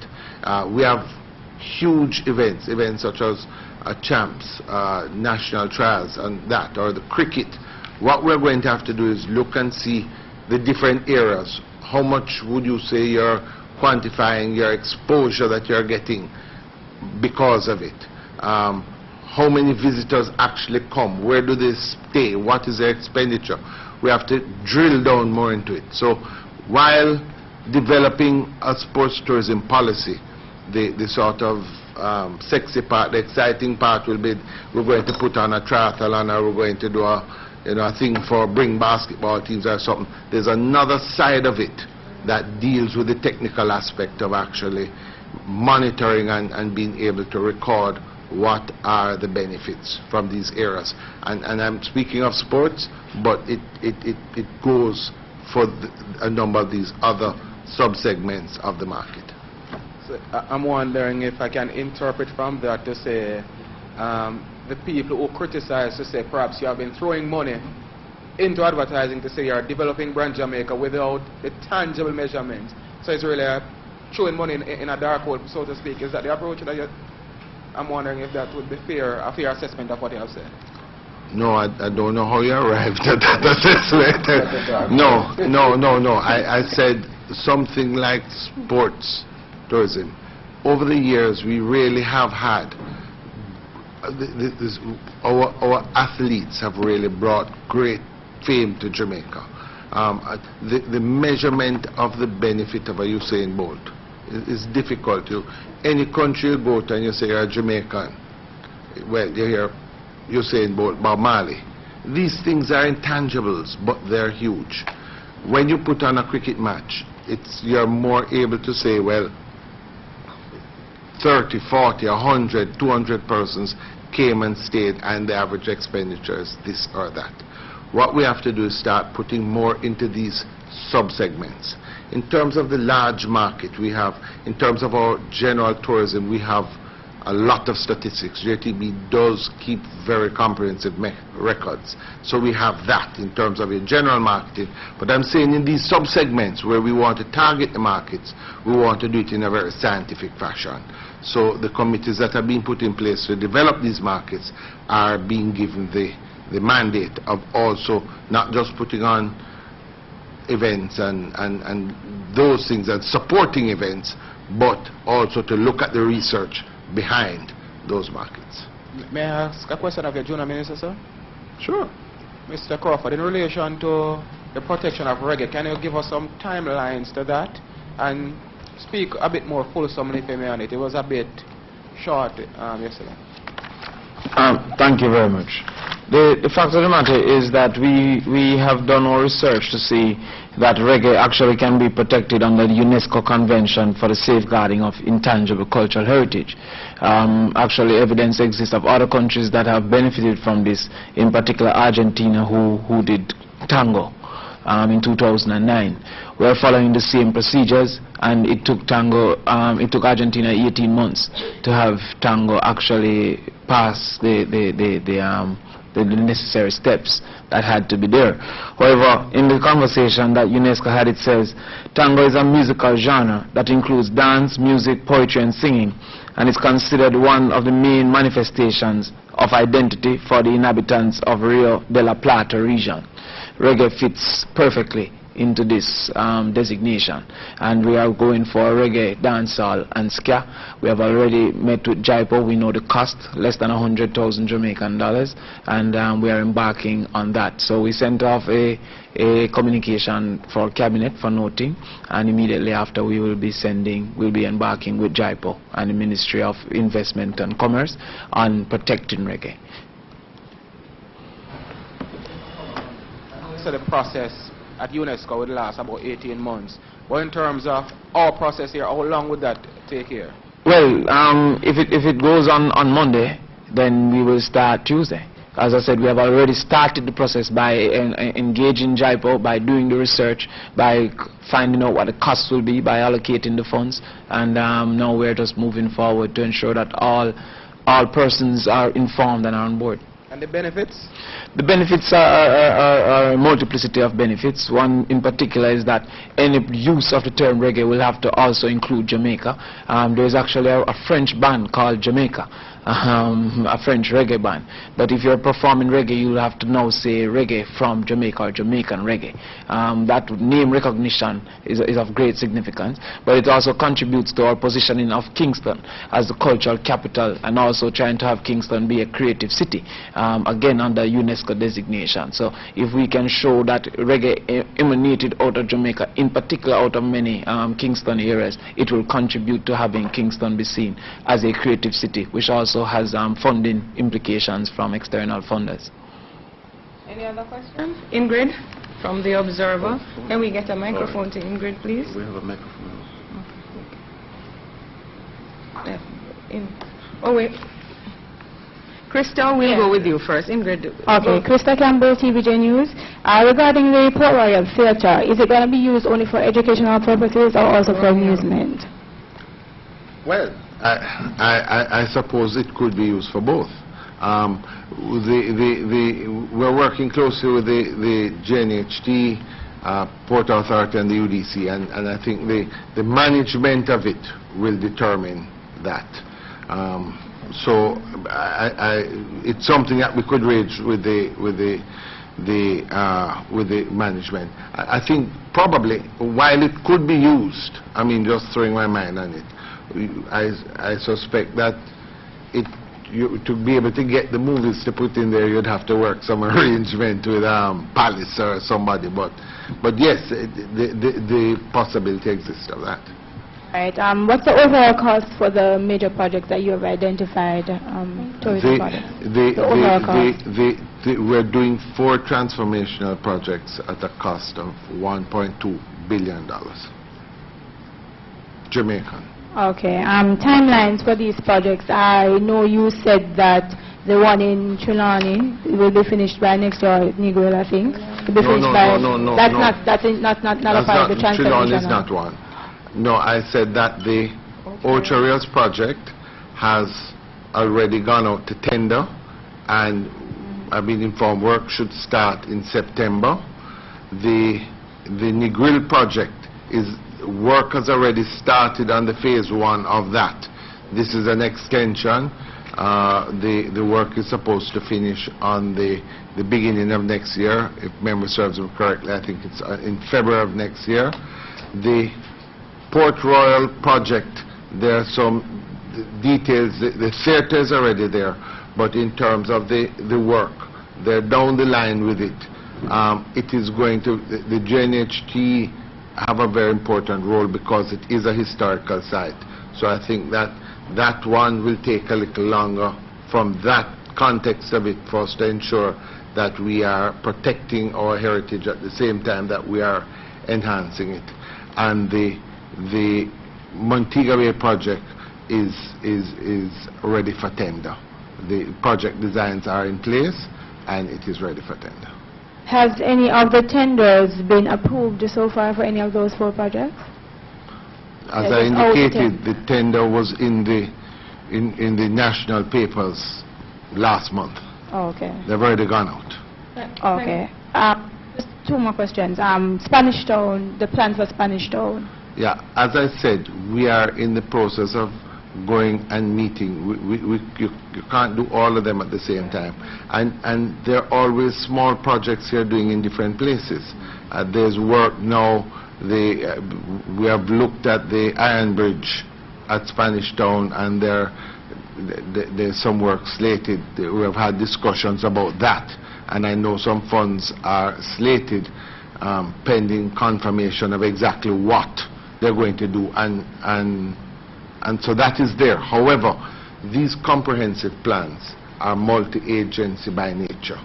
We have huge events such as champs, national trials, and that, or the cricket. What we're going to have to do is look and see the different areas. How much would you say you're quantifying your exposure that you're getting because of it? How many visitors actually come? Where do they stay? What is their expenditure? We have to drill down more into it. So while developing a sports tourism policy, the sort of sexy part, the exciting part will be we're going to put on a triathlon, or we're going to do a thing for bring basketball teams or something. There's another side of it that deals with the technical aspect of actually monitoring and being able to record what are the benefits from these areas. And I'm speaking of sports, but it goes for a number of these other sub-segments of the market. So I'm wondering if I can interpret from that to say the people who criticize to say perhaps you have been throwing money into advertising to say you're developing brand Jamaica without the tangible measurements. So it's really throwing money in a dark hole, so to speak. Is that the approach that you're... I'm wondering if that would be a fair assessment of what you have said. No, I don't know how you arrived at that assessment. No. I said something like sports tourism. Over the years, we really have had, our athletes have really brought great fame to Jamaica. The measurement of the benefit of a Usain Bolt is difficult. Any country you go to and you say you're a Jamaican, well, you hear Usain Bolt, Bob Marley. These things are intangibles, but they're huge. When you put on a cricket match, you're more able to say, well, 30, 40, 100, 200 persons came and stayed, and the average expenditure is this or that. What we have to do is start putting more into these sub-segments. In terms of the large market, we have, in terms of our general tourism, we have a lot of statistics. JTB does keep very comprehensive records. So we have that in terms of a general marketing. But I'm saying in these sub-segments where we want to target the markets, we want to do it in a very scientific fashion. So the committees that are being put in place to develop these markets are being given the mandate of also not just putting on events and those things and supporting events, but also to look at the research behind those markets. May I ask a question of your junior minister, sir? Sure. Mr. Crawford, in relation to the protection of reggae, can you give us some timelines to that and speak a bit more fulsomely for me on it? It was a bit short yesterday. Thank you very much. The fact of the matter is that we have done our research to see that reggae actually can be protected under the UNESCO Convention for the Safeguarding of Intangible Cultural Heritage. Actually, evidence exists of other countries that have benefited from this, in particular Argentina, who did tango in 2009. We are following the same procedures, and it took Argentina 18 months to have tango actually pass the necessary steps that had to be there. However, in the conversation that UNESCO had, it says, tango is a musical genre that includes dance, music, poetry and singing, and is considered one of the main manifestations of identity for the inhabitants of Rio de la Plata region. Reggae fits perfectly into this designation, and we are going for reggae, dancehall and ska. We have already met with Jaipo. We know the cost, less than 100,000 Jamaican dollars, and we are embarking on that. So we sent off a communication for cabinet for noting, and immediately after we'll be embarking with Jaipo and the Ministry of Investment and Commerce on protecting reggae. So the process at UNESCO would last about 18 months. But in terms of our process here, how long would that take here? Well, if it goes on Monday, then we will start Tuesday. As I said, we have already started the process by engaging Jaipo, by doing the research, by finding out what the costs will be, by allocating the funds, and now we're just moving forward to ensure that all persons are informed and are on board. And the benefits? The benefits are a multiplicity of benefits. One in particular is that any use of the term reggae will have to also include Jamaica. There's actually a French band called Jamaica, a French reggae band. But if you're performing reggae, you'll have to now say reggae from Jamaica or Jamaican reggae. That name recognition is of great significance, but it also contributes to our positioning of Kingston as the cultural capital, and also trying to have Kingston be a creative city, again under UNESCO designation. So if we can show that reggae emanated out of Jamaica, in particular out of many Kingston areas, it will contribute to having Kingston be seen as a creative city, which also has funding implications from external funders. Any other questions? Ingrid from The Observer. Can we get a microphone to Ingrid, please? We have a microphone. Oh, wait. Krista, we'll go with you first. Ingrid. Okay, Krista Campbell, TVJ News. Regarding the Port Royal Theatre, is it going to be used only for educational purposes or also for amusement? Well, I suppose it could be used for both. We're working closely with the JNHT, Port Authority and the UDC, and I think the management of it will determine that. So it's something that we could raise with the management. I think probably while it could be used, I mean, just throwing my mind on it, I suspect that to be able to get the movies to put in there, you'd have to work some arrangement with Palace or somebody. But yes, the possibility exists of that. Right. What's the overall cost for the major projects that you have identified, tourism projects? The overall cost? We're doing 4 transformational projects at a cost of $1.2 billion. Jamaican. Okay. Timelines for these projects. I know you said that the one in Trelawney will be finished by next year, Negril, I think. Will be finished by. No. That's not a part of the transformation. Trelawney is not one. No, I said that the Ocho Rios project has already gone out to tender, and I've been informed work should start in September. The Negril project work has already started on the phase 1 of that. This is an extension. The work is supposed to finish on the beginning of next year. If memory serves me correctly, I think it's in February of next year. The Port Royal project, there are some details. The theatre is already there, but in terms of the work, they're down the line with it. It is going to, the JNHT have a very important role because it is a historical site. So I think that that one will take a little longer from that context of it for us to ensure that we are protecting our heritage at the same time that we are enhancing it. And the Montego Bay project is ready for tender. The project designs are in place and it is ready for tender. Has any of the tenders been approved so far for any of those 4 projects? As I indicated, the tender was in the national papers last month. Oh, okay. They've already gone out. Okay. Just 2 more questions. Spanish Town, the plan for Spanish Town. Yeah, as I said, we are in the process of going and meeting. You can't do all of them at the same time. And there are always small projects here doing in different places. There's work now. We have looked at the Iron Bridge at Spanish Town, and there's some work slated. We have had discussions about that, and I know some funds are slated pending confirmation of exactly what they're going to do, and so that is there. However, these comprehensive plans are multi-agency by nature.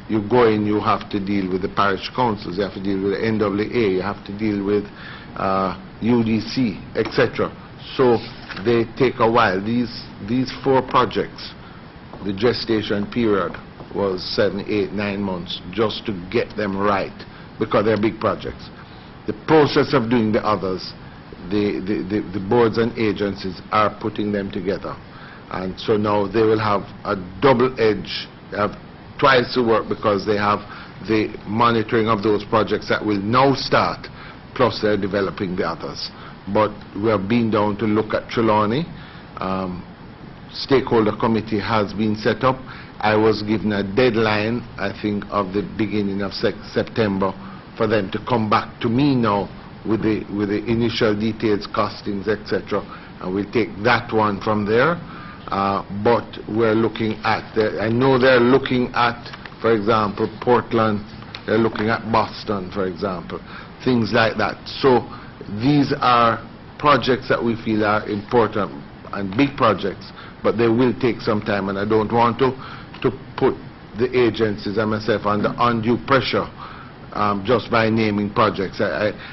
You go in, you have to deal with the parish councils, you have to deal with the NWA, you have to deal with UDC, etc. So they take a while. These 4 projects, the gestation period was 7, 8, 9 months just to get them right, because they're big projects. The process of doing the others, the boards and agencies are putting them together, and so now they will have a double edge. They have twice the work because they have the monitoring of those projects that will now start, plus they're developing the others. But we have been down to look at Trelawney. Stakeholder committee has been set up. I was given a deadline, I think, of the beginning of September for them to come back to me now with the initial details, costings, etc. And we'll take that one from there. But we're looking at, I know they're looking at, for example, Portland, they're looking at Boston, for example, things like that. So these are projects that we feel are important and big projects, but they will take some time, and I don't want to put the agencies and myself under undue pressure just by naming projects.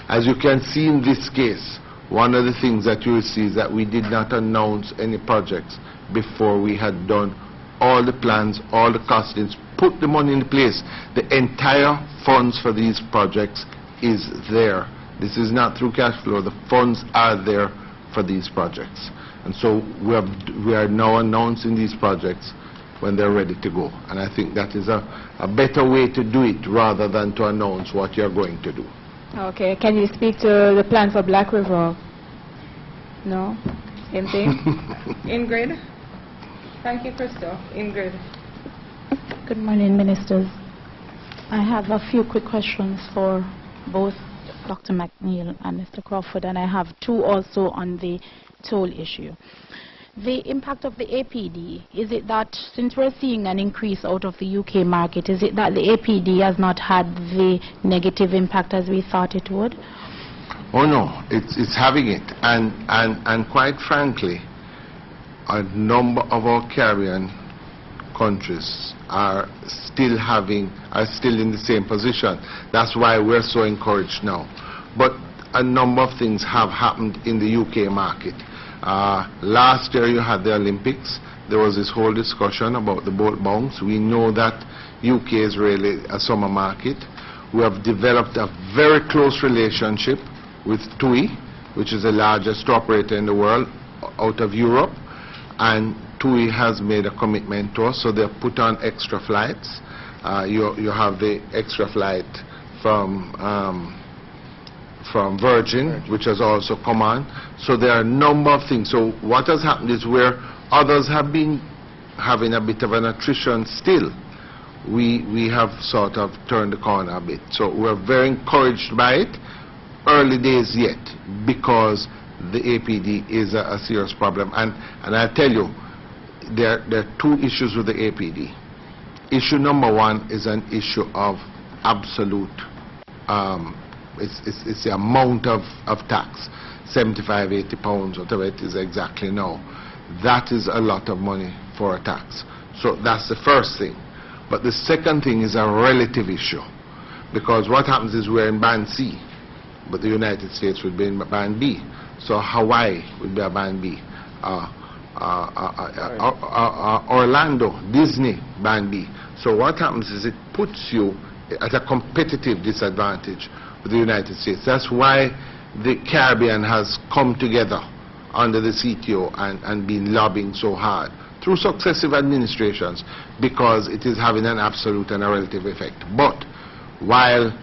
As you can see in this case, one of the things that you will see is that we did not announce any projects before we had done all the plans, all the costings, put the money in place. The entire funds for these projects is there. This is not through cash flow. The funds are there for these projects. And so we are now announcing these projects when they're ready to go. And I think that is a better way to do it rather than to announce what you're going to do. Okay. Can you speak to the plan for Black River? No? Same thing? Ingrid? Thank you, Crystal. Ingrid. Good morning, Ministers. I have a few quick questions for both Dr. McNeil and Mr. Crawford, and I have 2 also on the toll issue. The impact of the APD, is it that since we're seeing an increase out of the UK market, is it that the APD has not had the negative impact as we thought it would? Oh no, it's having it, and quite frankly, a number of our carrier countries are still in the same position. That's why we're so encouraged now. But a number of things have happened in the UK market. Last year you had the Olympics. There was this whole discussion about the boat bounce. We know that UK is really a summer market. We have developed a very close relationship with TUI, which is the largest operator in the world out of Europe, and TUI has made a commitment to us, so they've put on extra flights. You have the extra flight from Virgin, which has also come on. So there are a number of things. So what has happened is where others have been having a bit of an attrition still, we have sort of turned the corner a bit. So we're very encouraged by it. Early days yet, because the APD is a serious problem. And I tell you, there are 2 issues with the APD. Issue number one is an issue of absolute, it's the amount of tax, 75, 80 pounds, whatever it is exactly now. That is a lot of money for a tax. So that's the first thing. But the second thing is a relative issue, because what happens is we're in Band C, but the United States would be in Band B. So Hawaii would be a Band B. Orlando, Disney, Band B. So what happens is it puts you at a competitive disadvantage with the United States. That's why the Caribbean has come together under the CTO and been lobbying so hard through successive administrations, because it is having an absolute and a relative effect. But while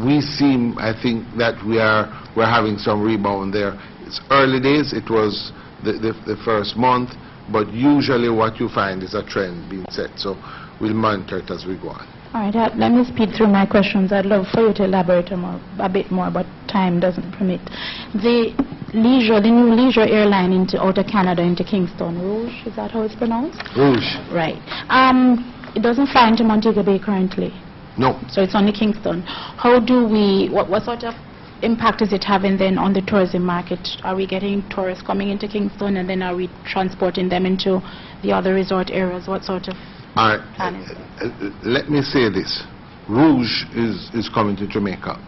we seem, I think that we're having some rebound there. It's early days. It was the first month, but usually what you find is a trend being set. So we'll monitor it as we go on. All right, let me speed through my questions. I'd love for you to elaborate a bit more, but time doesn't permit. The new leisure airline out of Canada into Kingston, Rouge, is that how it's pronounced? Rouge. Right. It doesn't fly into Montego Bay currently. No. So it's only Kingston. How do we, what sort of impact is it having then on the tourism market? Are we getting tourists coming into Kingston, and then are we transporting them into the other resort areas? What sort of plan is there? Let me say this. Rouge is coming to Jamaica.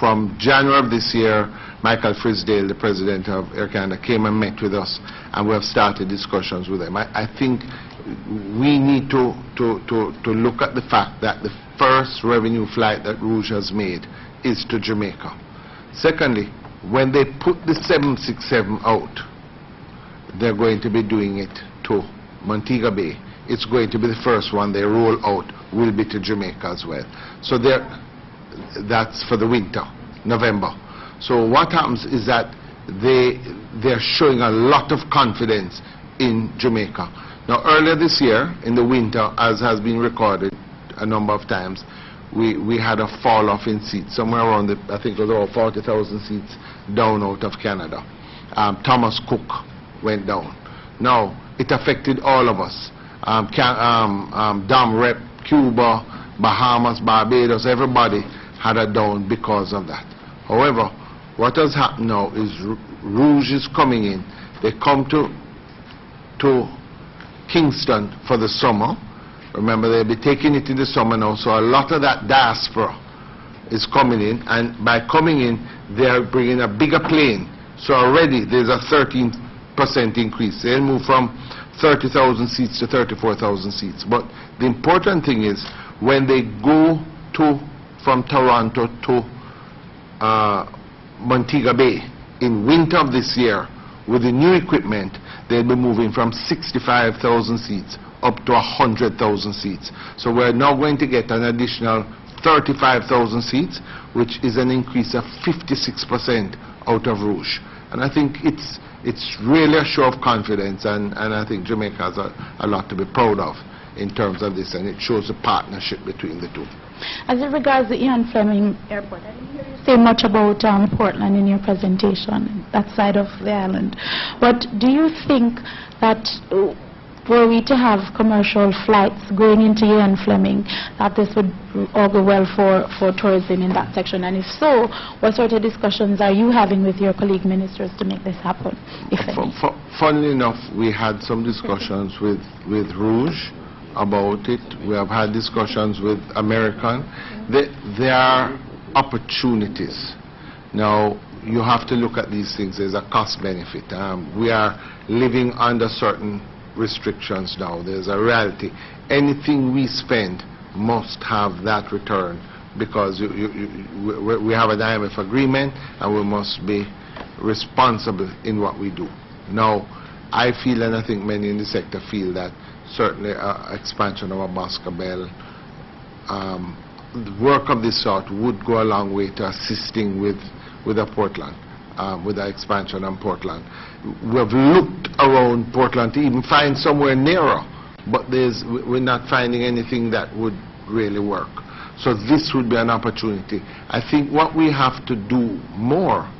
From January of this year, Michael Frisdale, the president of Air Canada, came and met with us, and we have started discussions with them. I think we need to look at the fact that the first revenue flight that Rouge has made is to Jamaica. Secondly, when they put the 767 out, they're going to be doing it to Montego Bay. It's going to be the first one they roll out will be to Jamaica as well. So that's for the winter, November. So what happens is that they're showing a lot of confidence in Jamaica. Now earlier this year, in the winter, as has been recorded a number of times, we had a fall off in seats, somewhere around, I think it was over 40,000 seats down out of Canada. Thomas Cook went down. Now, it affected all of us. Dom Rep, Cuba, Bahamas, Barbados, everybody had a down because of that. However, what has happened now is Rouge is coming in. They come to Kingston for the summer. Remember, they'll be taking it in the summer now, so a lot of that diaspora is coming in, and by coming in, they're bringing a bigger plane. So already there's a 13% increase. They'll move from 30,000 seats to 34,000 seats. But the important thing is, when they go from Toronto to Montego Bay in winter of this year, with the new equipment, they'll be moving from 65,000 seats up to 100,000 seats. So we're now going to get an additional 35,000 seats, which is an increase of 56% out of Rouge. And I think it's really a show of confidence, and I think Jamaica has a lot to be proud of in terms of this, and it shows a partnership between the two. As it regards the Ian Fleming Airport, I didn't hear you say much about Portland in your presentation, that side of the island. But do you think that were we to have commercial flights going into Ian Fleming, that this would augur well for tourism in that section? And if so, what sort of discussions are you having with your colleague ministers to make this happen, if any? Funnily enough, we had some discussions with Rouge about it. We have had discussions with American. There are opportunities. Now, you have to look at these things. There's a cost benefit. We are living under certain restrictions now. There's a reality. Anything we spend must have that return, because we have an IMF agreement, and we must be responsible in what we do. Now, I feel, and I think many in the sector feel, that certainly expansion of a Boscobel, work of this sort would go a long way to assisting with a Portland, with the expansion on Portland. We have looked around Portland to even find somewhere nearer, but we're not finding anything that would really work. So this would be an opportunity. I think what we have to do more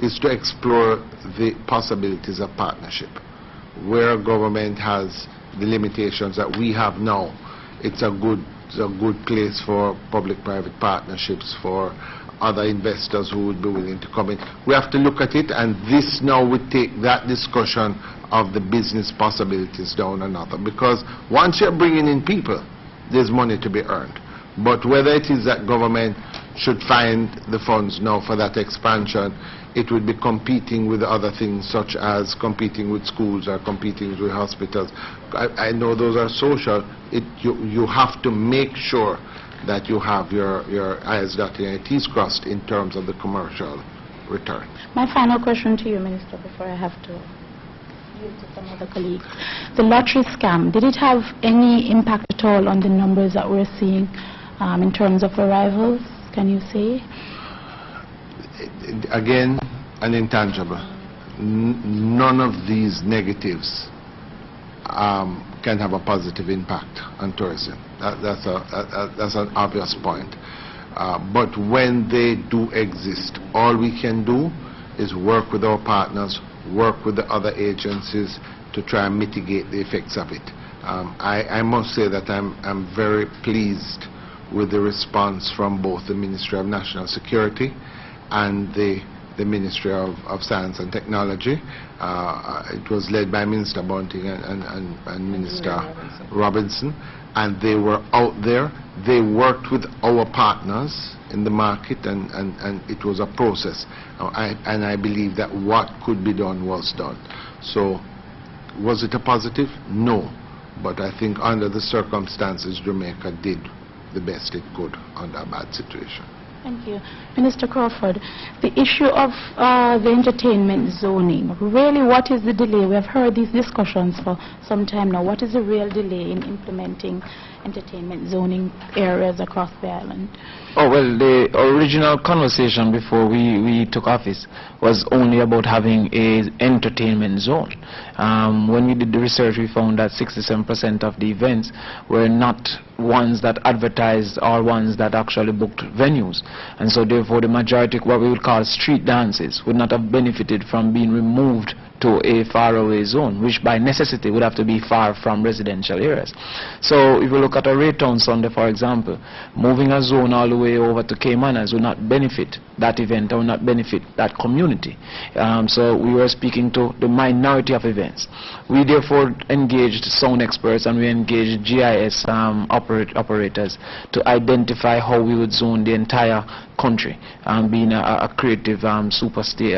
is to explore the possibilities of partnership. Where government has the limitations that we have now, it's a good place for public-private partnerships, for other investors who would be willing to come in. We have to look at it, and this now would take that discussion of the business possibilities down another, because once you're bringing in people, there's money to be earned. But whether it is that government should find the funds now for that expansion, it would be competing with other things, such as competing with schools or competing with hospitals. I know those are social. You have to make sure that you have your I's dotted and T's crossed in terms of the commercial return. My final question to you, Minister, before I have to yield to some other colleagues. The lottery scam, did it have any impact at all on the numbers that we're seeing in terms of arrivals, can you say? Again, an intangible. None of these negatives can have a positive impact on tourism. That's an obvious point. But when they do exist, all we can do is work with our partners, work with the other agencies to try and mitigate the effects of it. I must say that I'm very pleased with the response from both the Ministry of National Security and the Ministry of Science and Technology. It was led by Minister Bunting and Minister Robinson, and they were out there. They worked with our partners in the market, and it was a process. And I believe that what could be done was done. So, was it a positive? No. But I think under the circumstances, Jamaica did the best it could under a bad situation. Thank you. Minister Crawford, the issue of the entertainment zoning, really what is the delay? We have heard these discussions for some time now. What is the real delay in implementing entertainment zoning areas across the island? Oh, well, the original conversation before we took office was only about having an entertainment zone. When we did the research, we found that 67% of the events were not ones that advertised or ones that actually booked venues. And so therefore the majority, what we would call street dances, would not have benefited from being removed to a faraway zone, which by necessity would have to be far from residential areas. So if you look at a Raytown Sunday, for example, moving a zone all the way over to Caymanas would not benefit that event or not benefit that community. So we were speaking to the minority of events. We therefore engaged sound experts and we engaged GIS operators to identify how we would zone the entire country, being a creative super state,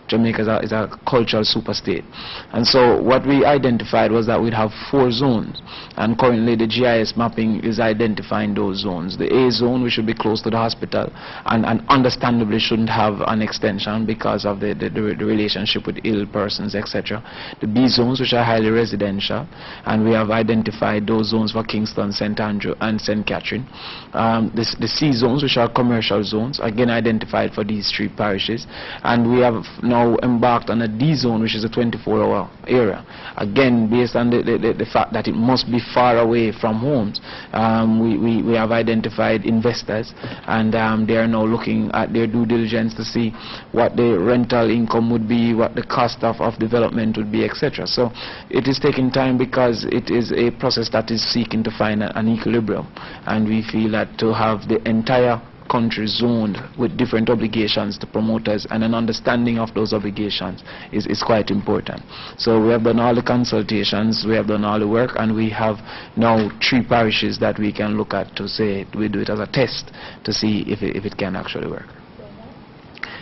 Jamaica is a cultural superstate. And so what we identified was that we'd have 4 zones, and currently the GIS mapping is identifying those zones. The A zone, which should be close to the hospital and understandably shouldn't have an extension because of the relationship with ill persons, etc. The B zones, which are highly residential, and we have identified those zones for Kingston, St. Andrew and St. Catherine. The C zones, which are commercial zones, again identified for these 3 parishes, and we have now embarked on a D zone, which is a 24-hour area. Again, based on the fact that it must be far away from homes, we have identified investors, and they are now looking at their due diligence to see what the rental income would be, what the cost of development would be, etc. So it is taking time because it is a process that is seeking to find an equilibrium, and we feel that to have the entire country zoned with different obligations to promoters and an understanding of those obligations is quite important. So we have done all the consultations, we have done all the work, and we have now 3 parishes that we can look at to say we do it as a test to see if it can actually work.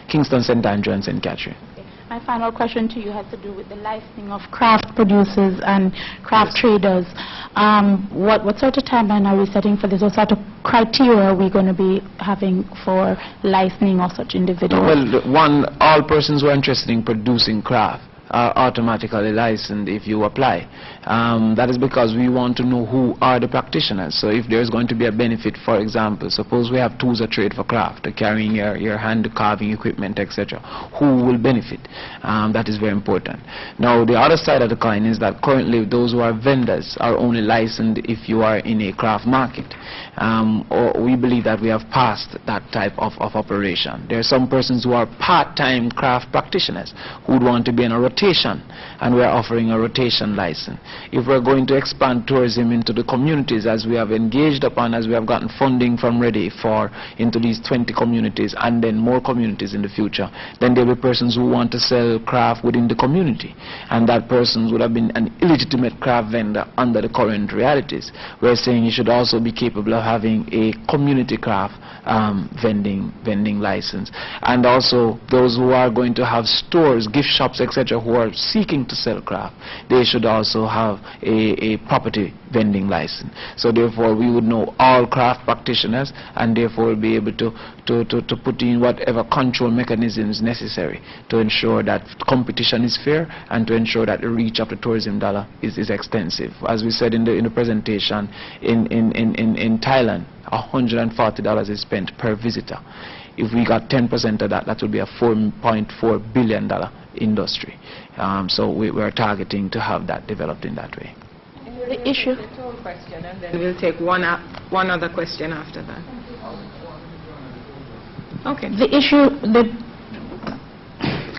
Kingston, St. Andrew and St. Catherine. My final question to you has to do with the licensing of craft producers and craft traders. What sort of timeline are we setting for this? What sort of criteria are we going to be having for licensing of such individuals? Well, one, all persons who are interested in producing craft are automatically licensed if you apply. That is because we want to know who are the practitioners. So if there's going to be a benefit, for example, suppose we have tools of trade for craft, carrying your hand carving equipment, etc. Who will benefit? That is very important. Now the other side of the coin is that currently those who are vendors are only licensed if you are in a craft market. Or we believe that we have passed that type of operation. There are some persons who are part-time craft practitioners who would want to be in a rotation rotation, and we are offering a rotation license. If we're going to expand tourism into the communities, as we have engaged upon, as we have gotten funding from Ready for into these 20 communities and then more communities in the future, then there will be persons who want to sell craft within the community, and that person would have been an illegitimate craft vendor under the current realities. We're saying you should also be capable of having a community craft vending license, and also those who are going to have stores, gift shops, etc., who are seeking to sell craft, they should also have a property vending license. So therefore we would know all craft practitioners, and therefore we'll be able to put in whatever control mechanisms necessary to ensure that competition is fair and to ensure that the reach of the tourism dollar is extensive. As we said in the presentation, in Thailand, $140 is spent per visitor. If we got 10% of that, that would be a $4.4 billion industry. So we're targeting to have that developed in that way. The issue. Question, and then we'll take one other question after that. Okay. The issue, the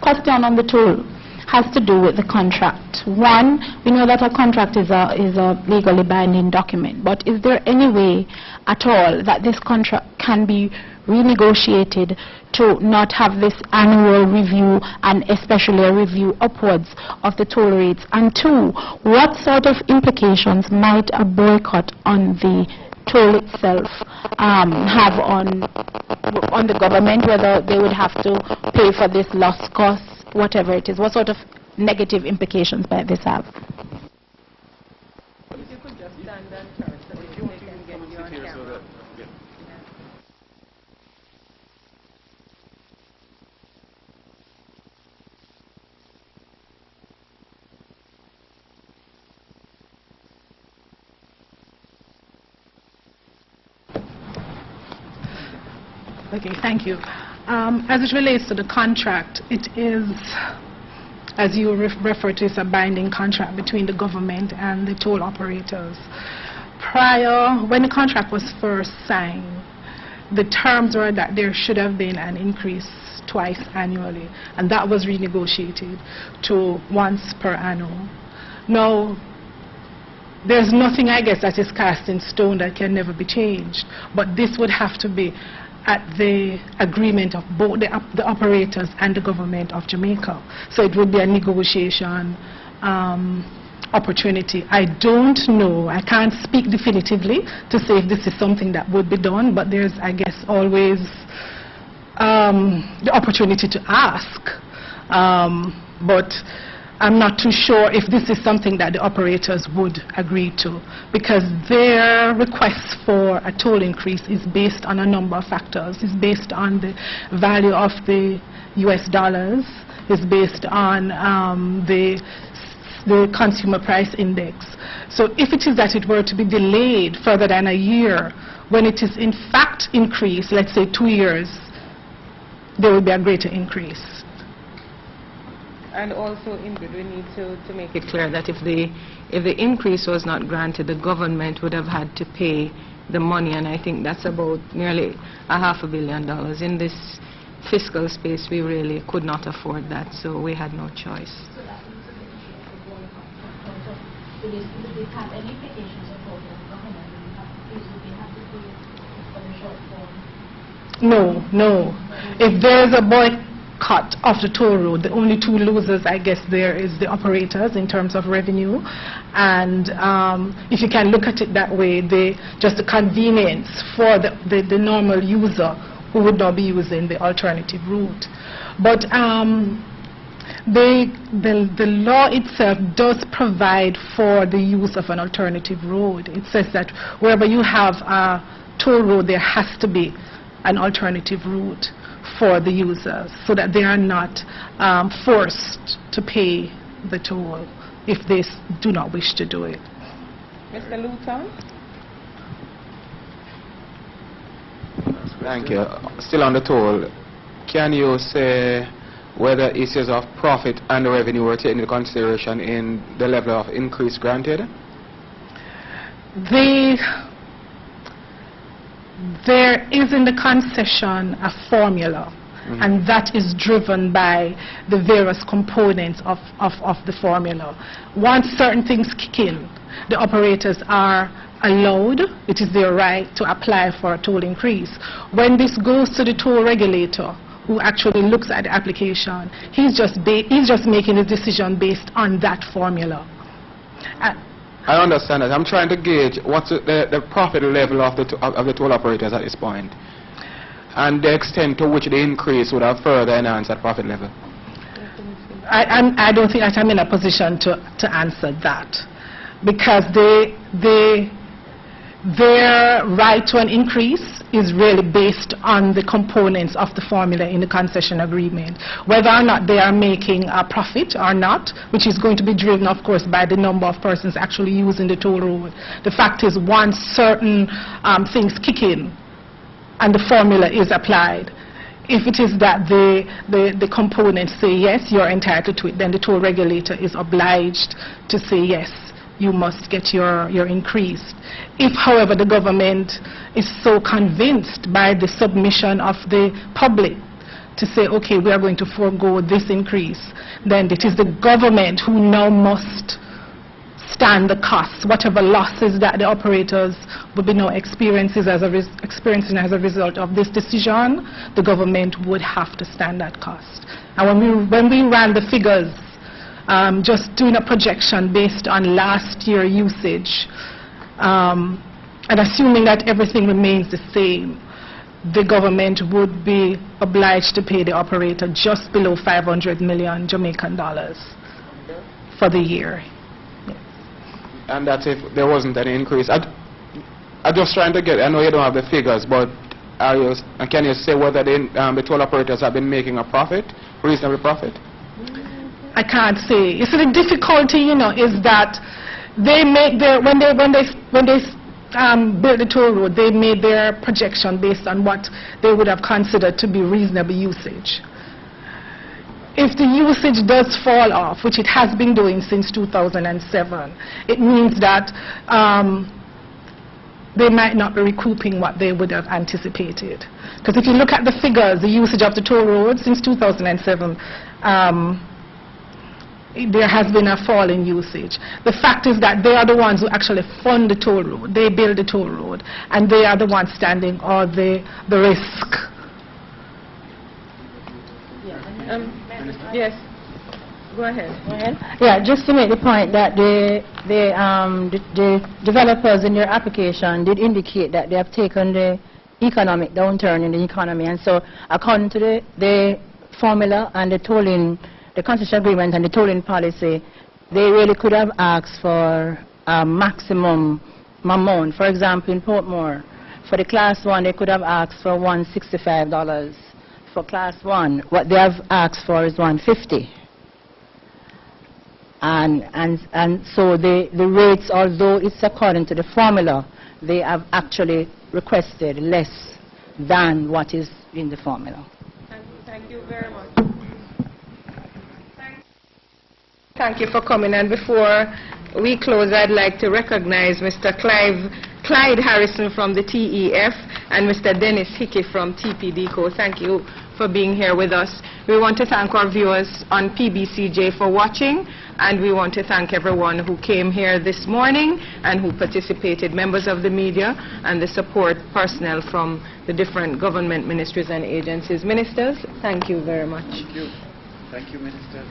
question on the toll has to do with the contract. One, we know that a contract is a legally binding document, but is there any way at all that this contract can be renegotiated to not have this annual review, and especially a review upwards of the toll rates? And two, what sort of implications might a boycott on the toll itself have on the government, whether they would have to pay for this lost costs, whatever it is? What sort of negative implications might this have? If you could just stand and turn so they can get you on camera. Okay, thank you. As it relates to the contract, it is, as you refer to, it's a binding contract between the government and the toll operators. Prior, when the contract was first signed, the terms were that there should have been an increase twice annually, and that was renegotiated to once per annum. Now, there's nothing, I guess, that is cast in stone that can never be changed, but this would have to be at the agreement of both the operators and the government of Jamaica. So it would be a negotiation opportunity. I don't know, I can't speak definitively to say if this is something that would be done, but there's, I guess, always the opportunity to ask. But I'm not too sure if this is something that the operators would agree to, because their request for a toll increase is based on a number of factors. It's based on the value of the US dollars, it's based on the consumer price index. So if it is that it were to be delayed further than a year, when it is in fact increased, let's say 2 years, there will be a greater increase. And also, Ingrid, we need to make it clear that if the increase was not granted, the government would have had to pay the money, and I think that's about nearly $500 million. In this fiscal space, we really could not afford that, so we had no choice. So that was the issue of the boycott. Would this have any implications at all for the government? Would they have to pay for the shortfall? No. If there is a boycott of the toll road, the only two losers, I guess, there is the operators in terms of revenue, and if you can look at it that way, just the convenience for the normal user who would not be using the alternative route. But the law itself does provide for the use of an alternative road. It says that wherever you have a toll road, there has to be an alternative route for the users, so that they are not forced to pay the toll if they do not wish to do it. Mr. Luton? Thank you. Still on the toll, can you say whether issues of profit and revenue were taken into consideration in the level of increase granted? There is in the concession a formula, And that is driven by the various components of the formula. Once certain things kick in, the operators are allowed, it is their right to apply for a toll increase. When this goes to the toll regulator, who actually looks at the application, he's just making a decision based on that formula. I understand that. I'm trying to gauge what's the profit level of the toll operators at this point, and the extent to which the increase would have further enhanced that profit level. I don't think that I'm in a position to answer that, because their right to an increase is really based on the components of the formula in the concession agreement. Whether or not they are making a profit or not, which is going to be driven, of course, by the number of persons actually using the toll road. The fact is, once certain things kick in and the formula is applied, if it is that the components say yes, you're entitled to it, then the toll regulator is obliged to say yes, you must get your increase. If, however, the government is so convinced by the submission of the public to say, okay, we are going to forego this increase, then it is the government who now must stand the costs. Whatever losses that the operators would be now experiencing as a result of this decision, the government would have to stand that cost. And when we ran the figures, just doing a projection based on last year usage, and assuming that everything remains the same, the government would be obliged to pay the operator just below 500 million Jamaican dollars for the year. And that's if there wasn't any increase. I'm just trying to get, I know you don't have the figures, but can you say whether the toll operators have been making a profit, reasonable profit? I can't say. You see, the difficulty, is that they make their, when they built the toll road, they made their projection based on what they would have considered to be reasonable usage. If the usage does fall off, which it has been doing since 2007, it means that they might not be recouping what they would have anticipated. Because if you look at the figures, the usage of the toll road since 2007, there has been a fall in usage. The fact is that they are the ones who actually fund the toll road. They build the toll road, and they are the ones standing all the risk. Yes, go ahead. Yeah, just to make the point that the developers in their application did indicate that they have taken the economic downturn in the economy, and so according to the formula and the tolling, the concession agreement and the tolling policy, they really could have asked for a maximum amount. For example, in Portmore, for the Class 1, they could have asked for $165. For Class 1, what they have asked for is $150. And so the rates, although it's according to the formula, they have actually requested less than what is in the formula. Thank you very much. Thank you for coming. And before we close, I'd like to recognize Mr. Clyde Harrison from the TEF and Mr. Dennis Hickey from TPDCO. Thank you for being here with us. We want to thank our viewers on PBCJ for watching, and we want to thank everyone who came here this morning and who participated, members of the media and the support personnel from the different government ministries and agencies. Ministers, thank you very much. Thank you. Thank you, Minister.